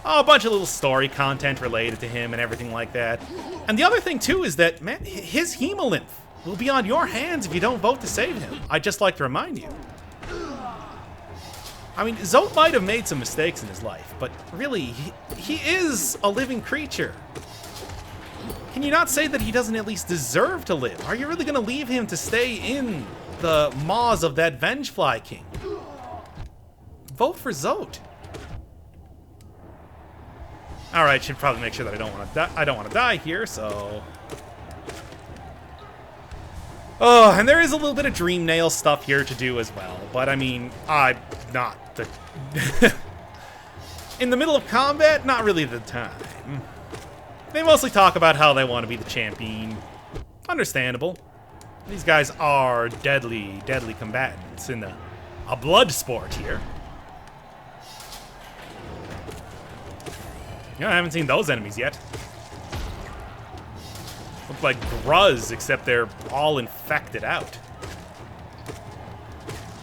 bunch of little story content related to him and everything like that. And the other thing, too, is that, man, his hemolymph will be on your hands if you don't vote to save him. I'd just like to remind you. I mean, Zote might have made some mistakes in his life, but really, he is a living creature. Can you not say that he doesn't at least deserve to live? Are you really going to leave him to stay in the maws of that Vengefly King? Vote for Zote. All right, should probably make sure that I don't want to die here, so. Oh, and there is a little bit of Dream Nail stuff here to do as well, but I mean, I'm not the in the middle of combat, not really the time. They mostly talk about how they want to be the champion. Understandable. These guys are deadly, deadly combatants in a blood sport here. Yeah, I haven't seen those enemies yet. Look like Gruz, except they're all infected out.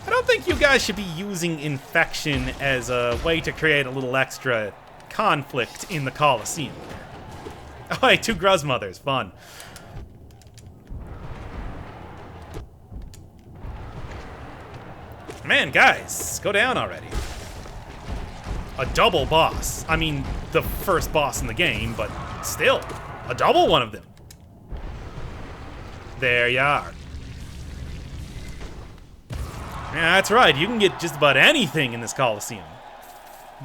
I don't think you guys should be using infection as a way to create a little extra conflict in the Colosseum. Oh, hey, 2 Gruz mothers, fun. Man, guys, go down already. A double boss. I mean, the first boss in the game, but still, a double one of them. There you are. Yeah, that's right, you can get just about anything in this Colosseum.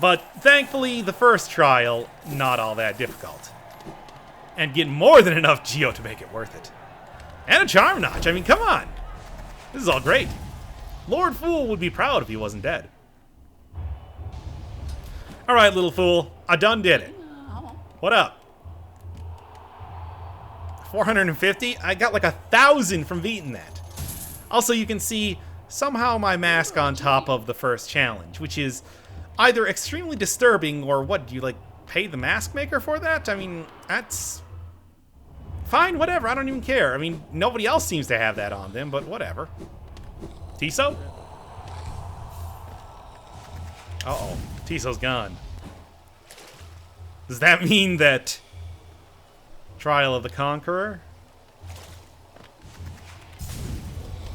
But thankfully, the first trial, not all that difficult. And get more than enough Geo to make it worth it. And a charm notch, I mean, come on. This is all great. Lord Fool would be proud if he wasn't dead. Alright, little fool, I done did it. What up? 450? I got like 1,000 from beating that. Also, you can see somehow my mask on top of the first challenge, which is either extremely disturbing or what, do you like pay the mask maker for that? I mean, that's fine, whatever, I don't even care. I mean, nobody else seems to have that on them, but whatever. Tiso? Uh-oh, Tiso's gone. Does that mean that Trial of the Conqueror?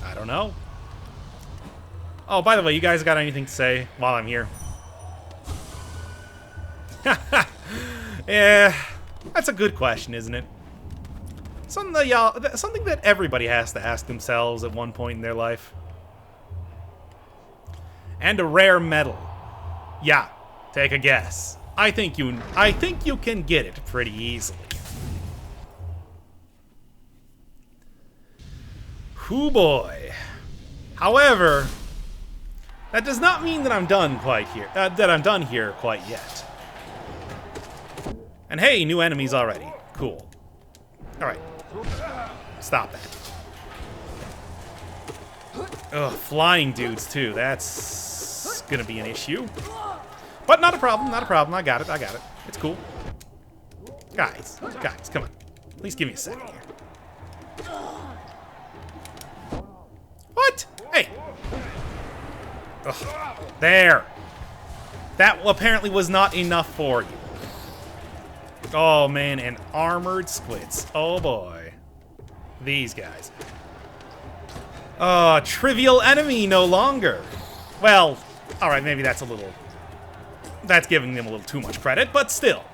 I don't know. Oh, by the way, you guys got anything to say while I'm here? Yeah, that's a good question, isn't it? Something that everybody has to ask themselves at one point in their life. And a rare metal. Yeah, take a guess. I think you can get it pretty easily. Hoo boy. However, that does not mean that I'm done here quite yet. And hey, new enemies already. Cool. All right. Stop that. Ugh, flying dudes too. That's gonna be an issue. But not a problem, not a problem. I got it, I got it. It's cool. Guys, come on. At least give me a second here. What? Hey. Ugh. There. That apparently was not enough for you. Oh man, and armored squids. Oh boy. These guys. Oh, trivial enemy no longer. Well, alright, maybe that's giving them a little too much credit, but still.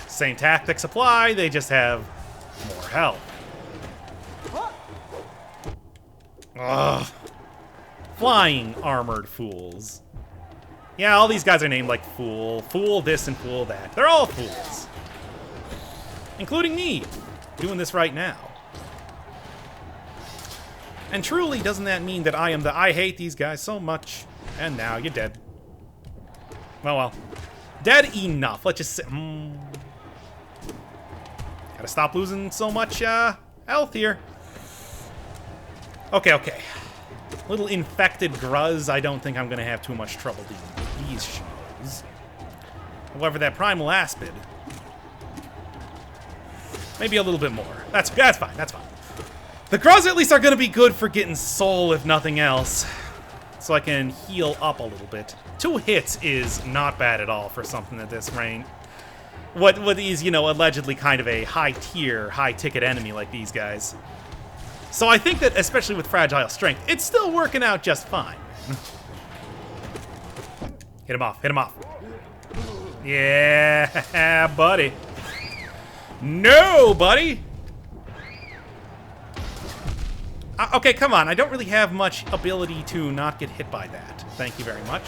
Same tactics apply, they just have more health. Ugh. Flying armored fools. Yeah, all these guys are named like Fool. Fool this and Fool that. They're all fools. Including me, doing this right now. And truly, doesn't that mean that I hate these guys so much? And now you're dead. Well. Dead enough. Let's just sit. Gotta stop losing so much health here. Okay. Little infected gruz. I don't think I'm gonna have too much trouble dealing with these shoes. However, that primal aspid, maybe a little bit more. That's fine. That's fine. The gruz at least are gonna be good for getting soul, if nothing else, so I can heal up a little bit. 2 hits is not bad at all for something at this range. What is, you know, allegedly kind of a high-tier, high-ticket enemy like these guys. So I think that, especially with fragile strength, it's still working out just fine. Hit him off, hit him off. Yeah, buddy. No, buddy! Okay, come on, I don't really have much ability to not get hit by that. Thank you very much.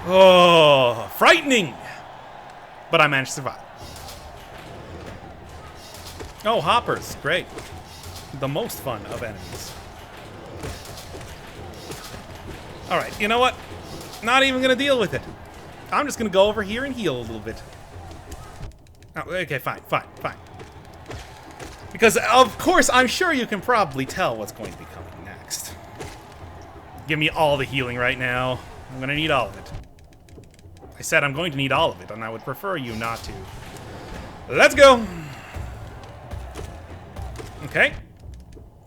Oh, frightening! But I managed to survive. Oh, hoppers, great. The most fun of enemies. Alright, you know what? Not even gonna deal with it. I'm just gonna go over here and heal a little bit. Oh, okay, fine. Because, of course, I'm sure you can probably tell what's going to be coming next. Give me all the healing right now. I'm gonna need all of it. I said I'm going to need all of it, and I would prefer you not to. Let's go! Okay.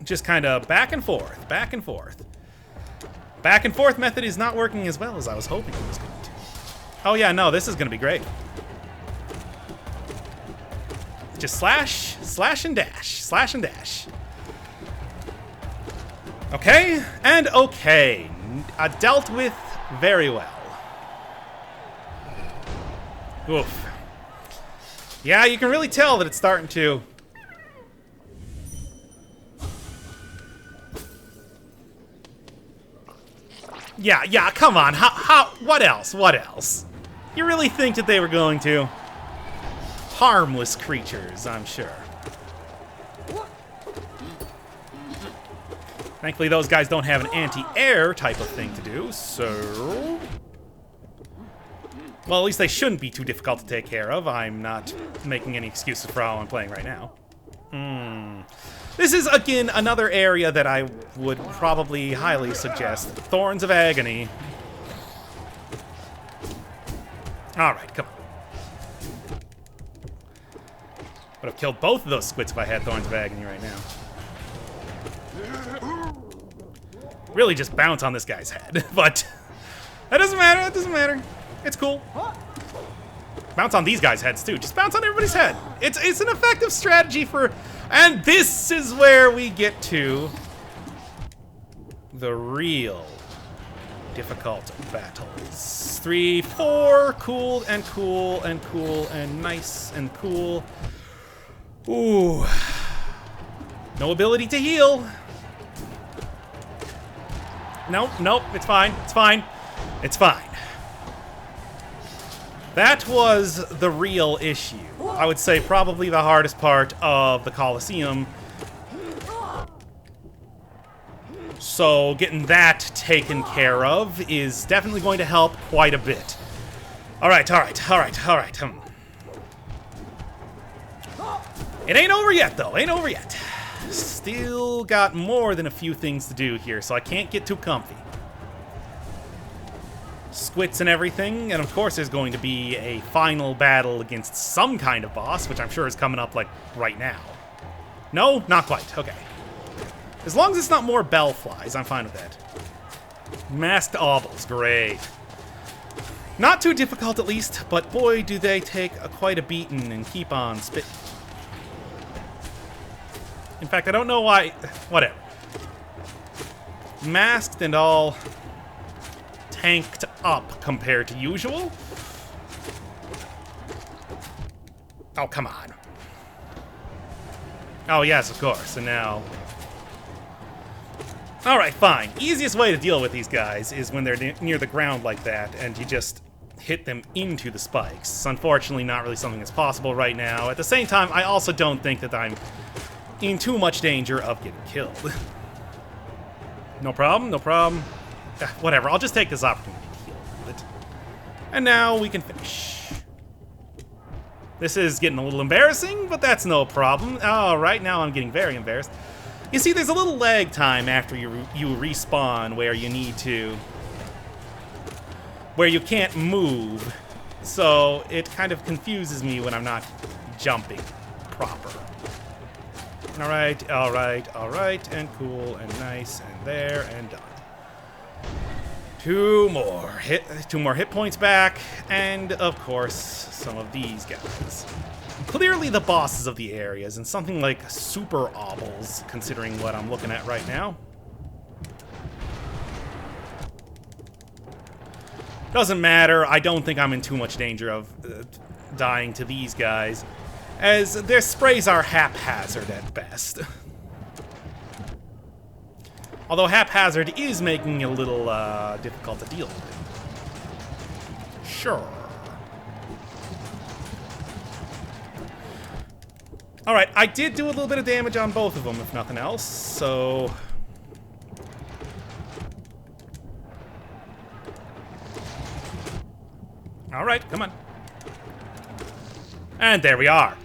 Just kind of back and forth, back and forth. Back and forth method is not working as well as I was hoping it was going to. Oh yeah, no, this is going to be great. Just slash and dash, slash and dash. Okay, and okay. Dealt with very well. Oof. Yeah, you can really tell that it's starting to... Yeah, come on. What else? What else? You really think that they were going to? Harmless creatures, I'm sure. Thankfully, those guys don't have an anti-air type of thing to do, so... Well, at least they shouldn't be too difficult to take care of. I'm not making any excuses for how I'm playing right now. This is, again, another area that I would probably highly suggest. Thorns of Agony. Alright, come on. Would have killed both of those squids if I had Thorns of Agony right now. Really just bounce on this guy's head, but that doesn't matter, that doesn't matter. It's cool. Bounce on these guys' heads too. Just bounce on everybody's head. It's an effective strategy for... And this is where we get to the real difficult battles. 3, 4, cool and cool and cool and nice and cool. Ooh. No ability to heal. Nope, it's fine, it's fine. It's fine. That was the real issue. I would say probably the hardest part of the Colosseum. So getting that taken care of is definitely going to help quite a bit. Alright. It ain't over yet, though. Ain't over yet. Still got more than a few things to do here, so I can't get too comfy. Squits and everything, and of course there's going to be a final battle against some kind of boss, which I'm sure is coming up, like, right now. No? Not quite. Okay. As long as it's not more bellflies, I'm fine with that. Masked Obbles. Great. Not too difficult, at least, but boy, do they take quite a beating and keep on spit. In fact, I don't know why... Whatever. Masked and all... tanked up compared to usual. Oh, come on. Oh, yes, of course. And now... Alright, fine. Easiest way to deal with these guys is when they're near the ground like that, and you just hit them into the spikes. It's unfortunately not really something that's possible right now. At the same time, I also don't think that I'm in too much danger of getting killed. No problem, no problem. Whatever, I'll just take this opportunity to heal a little bit. And now we can finish. This is getting a little embarrassing, but that's no problem. All right, now I'm getting very embarrassed. You see, there's a little lag time after you respawn where you need to... where you can't move. So it kind of confuses me when I'm not jumping proper. All right, and cool, and nice, and there, and done. Two more hit points back, and of course, some of these guys. Clearly the bosses of the areas, and something like super obbles, considering what I'm looking at right now. Doesn't matter, I don't think I'm in too much danger of dying to these guys, as their sprays are haphazard at best. Although haphazard is making it a little difficult to deal with. Sure. Alright, I did do a little bit of damage on both of them, if nothing else, so... Alright, come on. And there we are.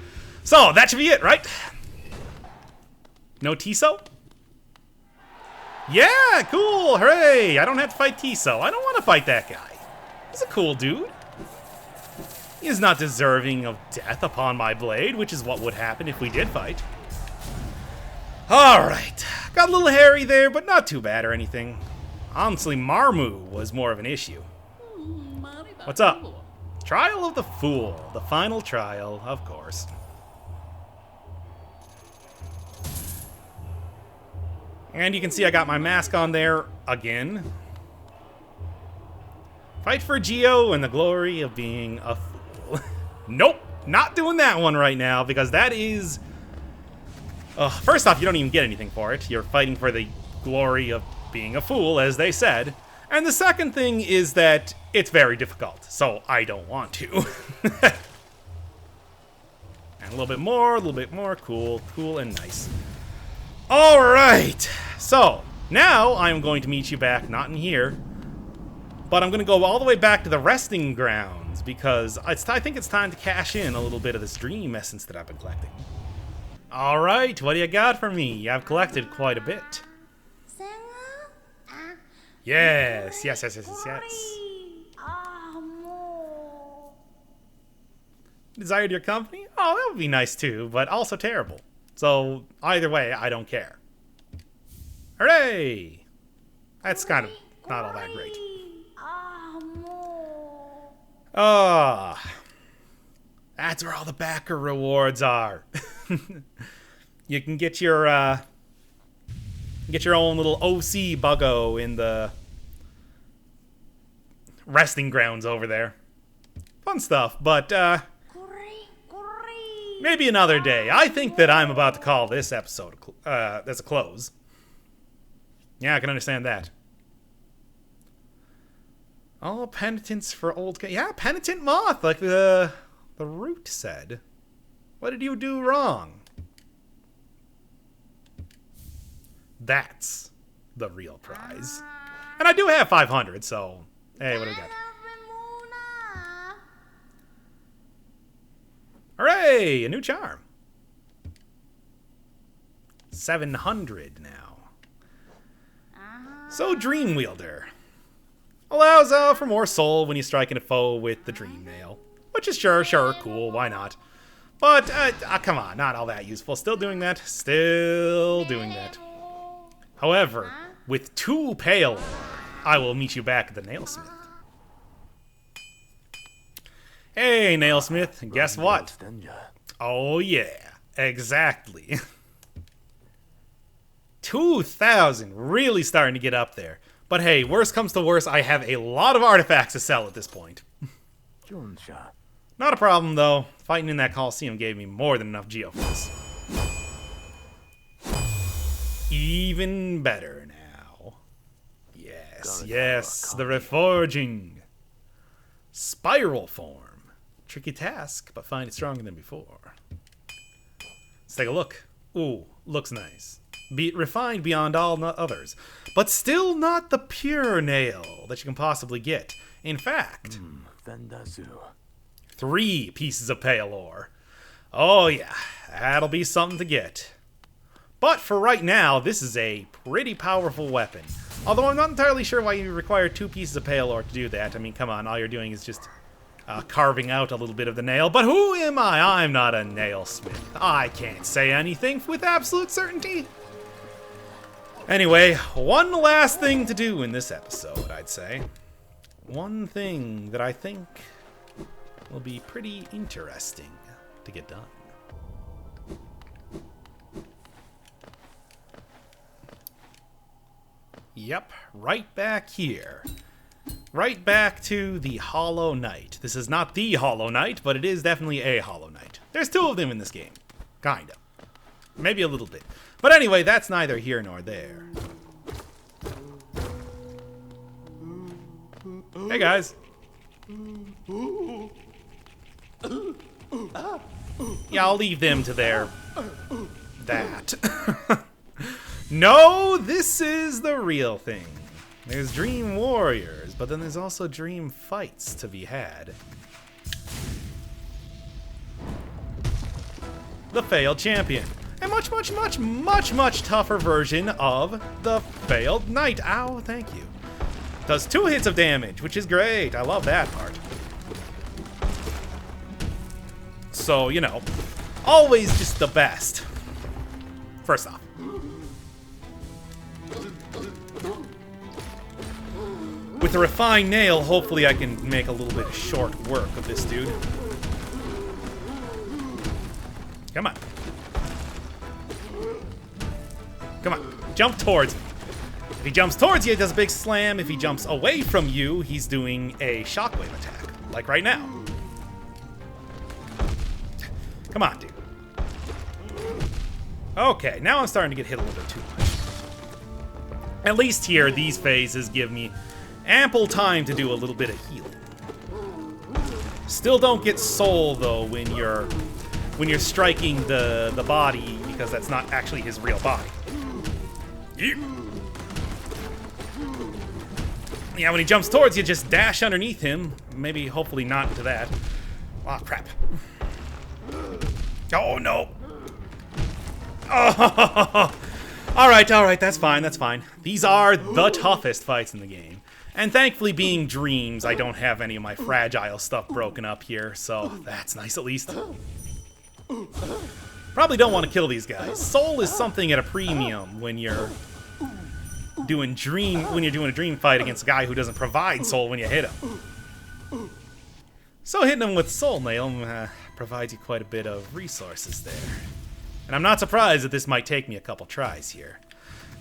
So, that should be it, right? No Tiso? Yeah, cool, hooray! I don't have to fight Tiso. I don't want to fight that guy. He's a cool dude. He is not deserving of death upon my blade, which is what would happen if we did fight. Alright. Got a little hairy there, but not too bad or anything. Honestly, Marmu was more of an issue. What's up? Trial of the Fool. The final trial, of course. And you can see I got my mask on there again. Fight for Geo and the glory of being a fool. Nope, not doing that one right now, because that is... first off, you don't even get anything for it. You're fighting for the glory of being a fool, as they said. And the second thing is that it's very difficult, so I don't want to. And a little bit more, cool, cool and nice. Alright, so now I'm going to meet you back, not in here, but I'm going to go all the way back to the resting grounds, because I think it's time to cash in a little bit of this dream essence that I've been collecting. Alright, what do you got for me? I've collected quite a bit. Yes. Desired your company? Oh, that would be nice too, but also terrible. So, either way, I don't care. Hooray! That's kind of not all that great. That's where all the backer rewards are. You can get your own little OC buggo in the resting grounds over there. Fun stuff, but maybe another day. I think that I'm about to call this episode as a close. Yeah, I can understand that. Oh, penitence for old... Yeah, penitent moth, like the root said. What did you do wrong? That's the real prize. And I do have 500, so... Hey, what do we got? Hooray! A new charm. 700 now. So, Dream Wielder. Allows for more soul when you strike at a foe with the Dream Nail. Which is sure, cool, why not? But, come on, not all that useful. Still doing that. Still doing that. However, with 2 pale ore, I will meet you back at the Nailsmith. Hey, Nailsmith, guess what? Oh yeah, exactly. 2,000, really starting to get up there. But hey, worst comes to worst, I have a lot of artifacts to sell at this point. Not a problem though, fighting in that Colosseum gave me more than enough geo for this. Even better now. Yes, the reforging. Spiral form. Tricky task, but find it stronger than before. Let's take a look. Ooh, looks nice. Refined beyond all others, but still not the pure nail that you can possibly get. In fact, 3 pieces of pale ore. Oh yeah, that'll be something to get. But for right now, this is a pretty powerful weapon. Although I'm not entirely sure why you require 2 pieces of pale ore to do that. I mean, come on, all you're doing is just carving out a little bit of the nail. But who am I? I'm not a nailsmith. I can't say anything with absolute certainty. Anyway, one last thing to do in this episode, I'd say. One thing that I think will be pretty interesting to get done. Yep, right back here. Right back to the Hollow Knight. This is not the Hollow Knight, but it is definitely a Hollow Knight. There's 2 of them in this game. Kinda. Maybe a little bit. But anyway, that's neither here nor there. Hey guys. Yeah, I'll leave them to their... that. No, this is the real thing. There's Dream Warriors, but then there's also Dream Fights to be had. The Failed Champion. A much tougher version of the Failed Knight. Ow, thank you. Does 2 hits of damage, which is great. I love that part. So, you know, always just the best. First off. With a refined nail, hopefully I can make a little bit of short work of this dude. Come on. Come on. Jump towards me. If he jumps towards you, he does a big slam. If he jumps away from you, he's doing a shockwave attack. Like right now. Come on, dude. Okay, now I'm starting to get hit a little bit too much. At least here, these phases give me ample time to do a little bit of healing. Still don't get soul, though, when you're striking the body, because that's not actually his real body. Yeah, when he jumps towards you, just dash underneath him. Maybe, hopefully not into that. Oh, crap. Oh, no. Oh, all right, that's fine, that's fine. These are the toughest fights in the game. And thankfully, being dreams, I don't have any of my fragile stuff broken up here, so that's nice at least. Probably don't want to kill these guys. Soul is something at a premium when you're doing a dream fight against a guy who doesn't provide soul when you hit him. So hitting him with Soul Nail provides you quite a bit of resources there. And I'm not surprised that this might take me a couple tries here.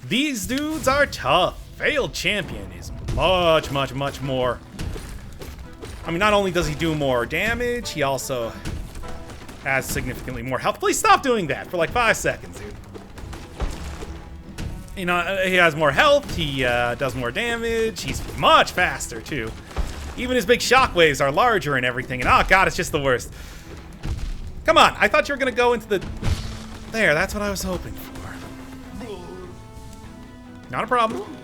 These dudes are tough. Failed Champion is much, much, much more. I mean, not only does he do more damage, he also has significantly more health. Please stop doing that for like 5 seconds, dude. You know, he has more health, he does more damage, he's much faster, too. Even his big shockwaves are larger and everything, and oh god, it's just the worst. Come on, I thought you were gonna go into the... There, that's what I was hoping for. Not a problem.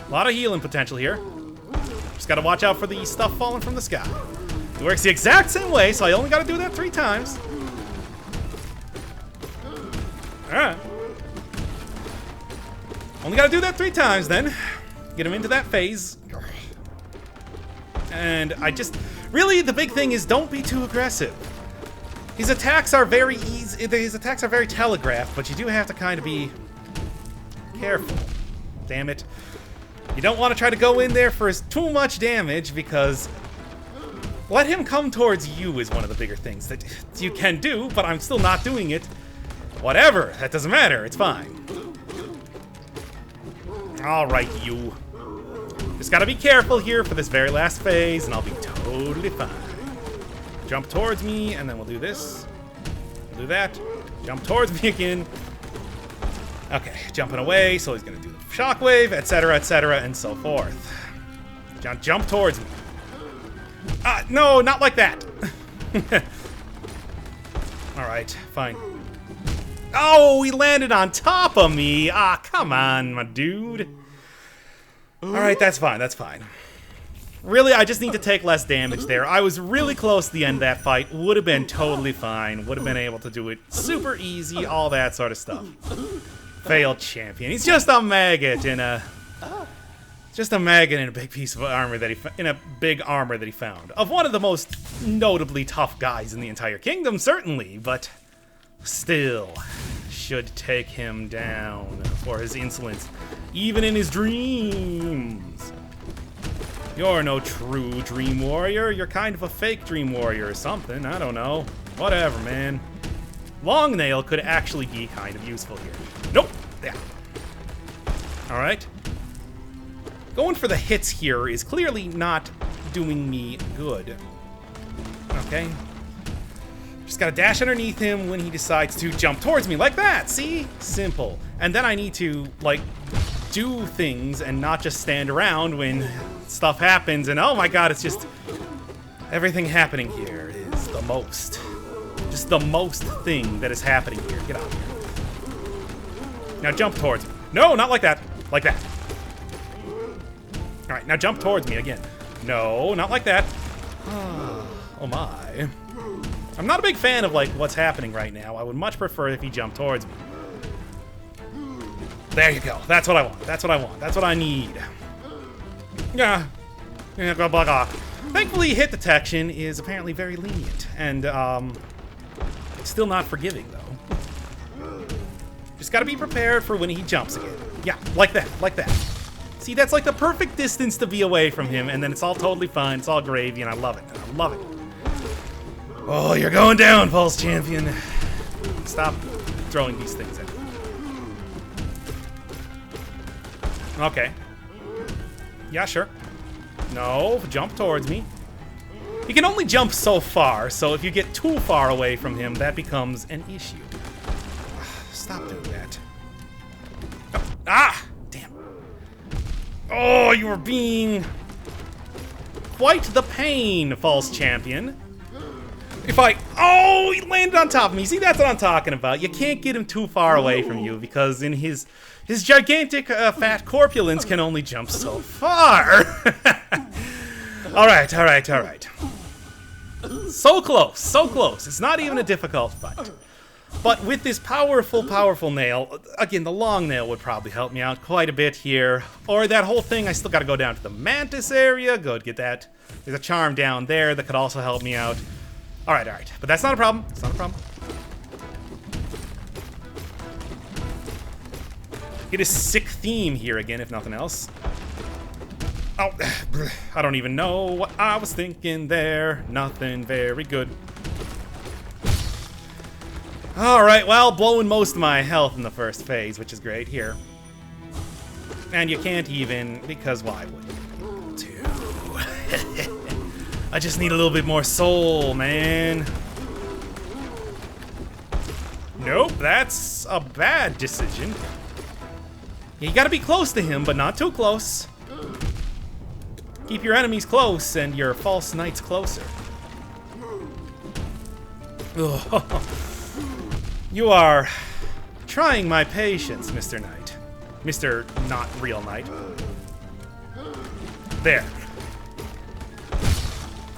A lot of healing potential here. Just gotta watch out for the stuff falling from the sky. It works the exact same way, so I only gotta do that 3 times. Alright. Only gotta do that 3 times then. Get him into that phase. And I just... Really, the big thing is don't be too aggressive. His attacks are very easy. His attacks are very telegraphed, but you do have to kind of be careful. Damn it. You don't want to try to go in there for too much damage, because let him come towards you is one of the bigger things that you can do, but I'm still not doing it. Whatever. That doesn't matter. It's fine. Alright, you. Just gotta be careful here for this very last phase, and I'll be totally fine. Jump towards me, and then we'll do this. We'll do that. Jump towards me again. Okay, jumping away, so he's gonna do the shockwave, etc., and so forth. Jump towards me. No, not like that. Alright, fine. Oh, he landed on top of me. Ah, come on, my dude. Alright, that's fine, that's fine. Really, I just need to take less damage there. I was really close to the end of that fight. Would have been totally fine. Would have been able to do it super easy, all that sort of stuff. Failed Champion. He's just a maggot in a... Just a maggot in a big piece of armor that he found. Of one of the most notably tough guys in the entire kingdom, certainly, but still should take him down for his insolence, even in his dreams. You're no true dream warrior. You're kind of a fake dream warrior or something. I don't know. Whatever, man. Long Nail could actually be kind of useful here. Nope. Yeah. Alright. Going for the hits here is clearly not doing me good. Okay. Just gotta dash underneath him when he decides to jump towards me. Like that. See? Simple. And then I need to, like, do things and not just stand around when stuff happens, and oh my god, it's just everything happening here is the most. Just the most thing that is happening here. Get out of here. Now jump towards me. No, not like that. Like that. Alright, now jump towards me again. No, not like that. Oh my. I'm not a big fan of like what's happening right now. I would much prefer if he jumped towards me. There you go. That's what I want. That's what I want. That's what I need. Yeah. Thankfully, hit detection is apparently very lenient. And, still not forgiving, though. Just gotta be prepared for when he jumps again. Yeah, like that. Like that. See, that's like the perfect distance to be away from him, and then it's all totally fine. It's all gravy, and I love it. I love it. Oh, you're going down, Pulse Champion. Stop throwing these things at me. Okay. Yeah, sure. No, jump towards me. He can only jump so far, so if you get too far away from him, that becomes an issue. Stop doing that. Oh, ah! Damn. Oh, you were being quite the pain, false champion. If I... Oh, he landed on top of me. See, that's what I'm talking about. You can't get him too far away from you because in his gigantic fat corpulence can only jump so far. All right. So close, so close. It's not even a difficult fight. But with this powerful nail, again, the long nail would probably help me out quite a bit here. Or that whole thing, I still gotta go down to the mantis area. Good, get that. There's a charm down there that could also help me out. All right. But that's not a problem. It's not a problem. Get a sick theme here again, if nothing else. Oh, I don't even know what I was thinking there. Nothing very good. All right, well, blowing most of my health in the first phase, which is great here. And you can't even, because why would you? I just need a little bit more soul, man. Nope, that's a bad decision. You gotta be close to him, but not too close. Keep your enemies close and your false knights closer. Ugh. You are trying my patience, Mr. Knight. Mr. Not Real Knight. There.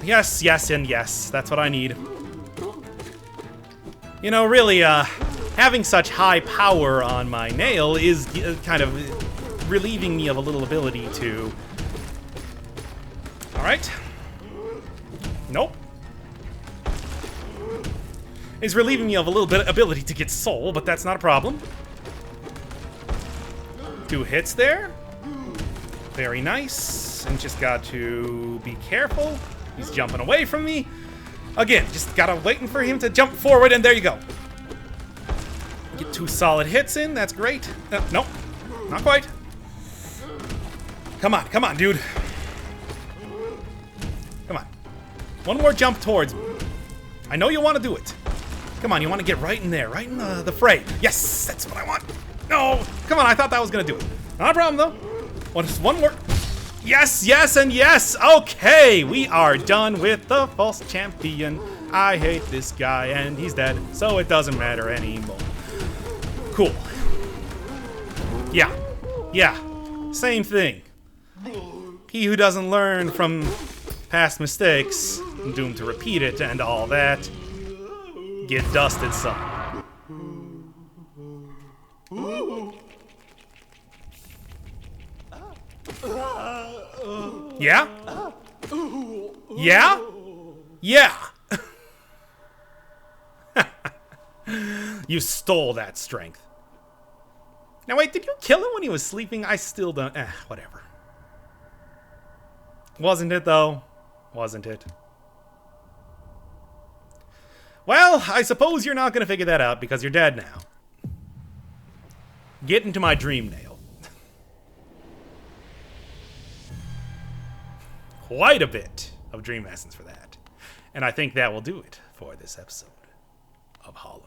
Yes, and yes. That's what I need. You know, really, having such high power on my nail is kind of relieving me of a little ability to... Alright. Nope. It's relieving me of a little bit of ability to get soul, but that's not a problem. 2 hits there. Very nice. And just got to be careful. He's jumping away from me. Again, just gotta waiting for him to jump forward, and there you go. Get 2 solid hits in, that's great. Nope, not quite. Come on, dude. Come on. One more jump towards me. I know you want to do it. Come on, you want to get right in there, right in the fray. Yes, that's what I want. No, come on, I thought that was going to do it. Not a problem, though. Just one more. Yes, and yes. Okay, we are done with the false champion. I hate this guy, and he's dead, so it doesn't matter anymore. Cool. Yeah, same thing. He who doesn't learn from past mistakes, doomed to repeat it and all that, get dusted some. Yeah? Yeah? You stole that strength. Now wait, did you kill him when he was sleeping? I still don't... whatever. Wasn't it, though? Wasn't it? Well, I suppose you're not going to figure that out because you're dead now. Get into my dream nail. Quite a bit of dream essence for that. And I think that will do it for this episode of Hollow.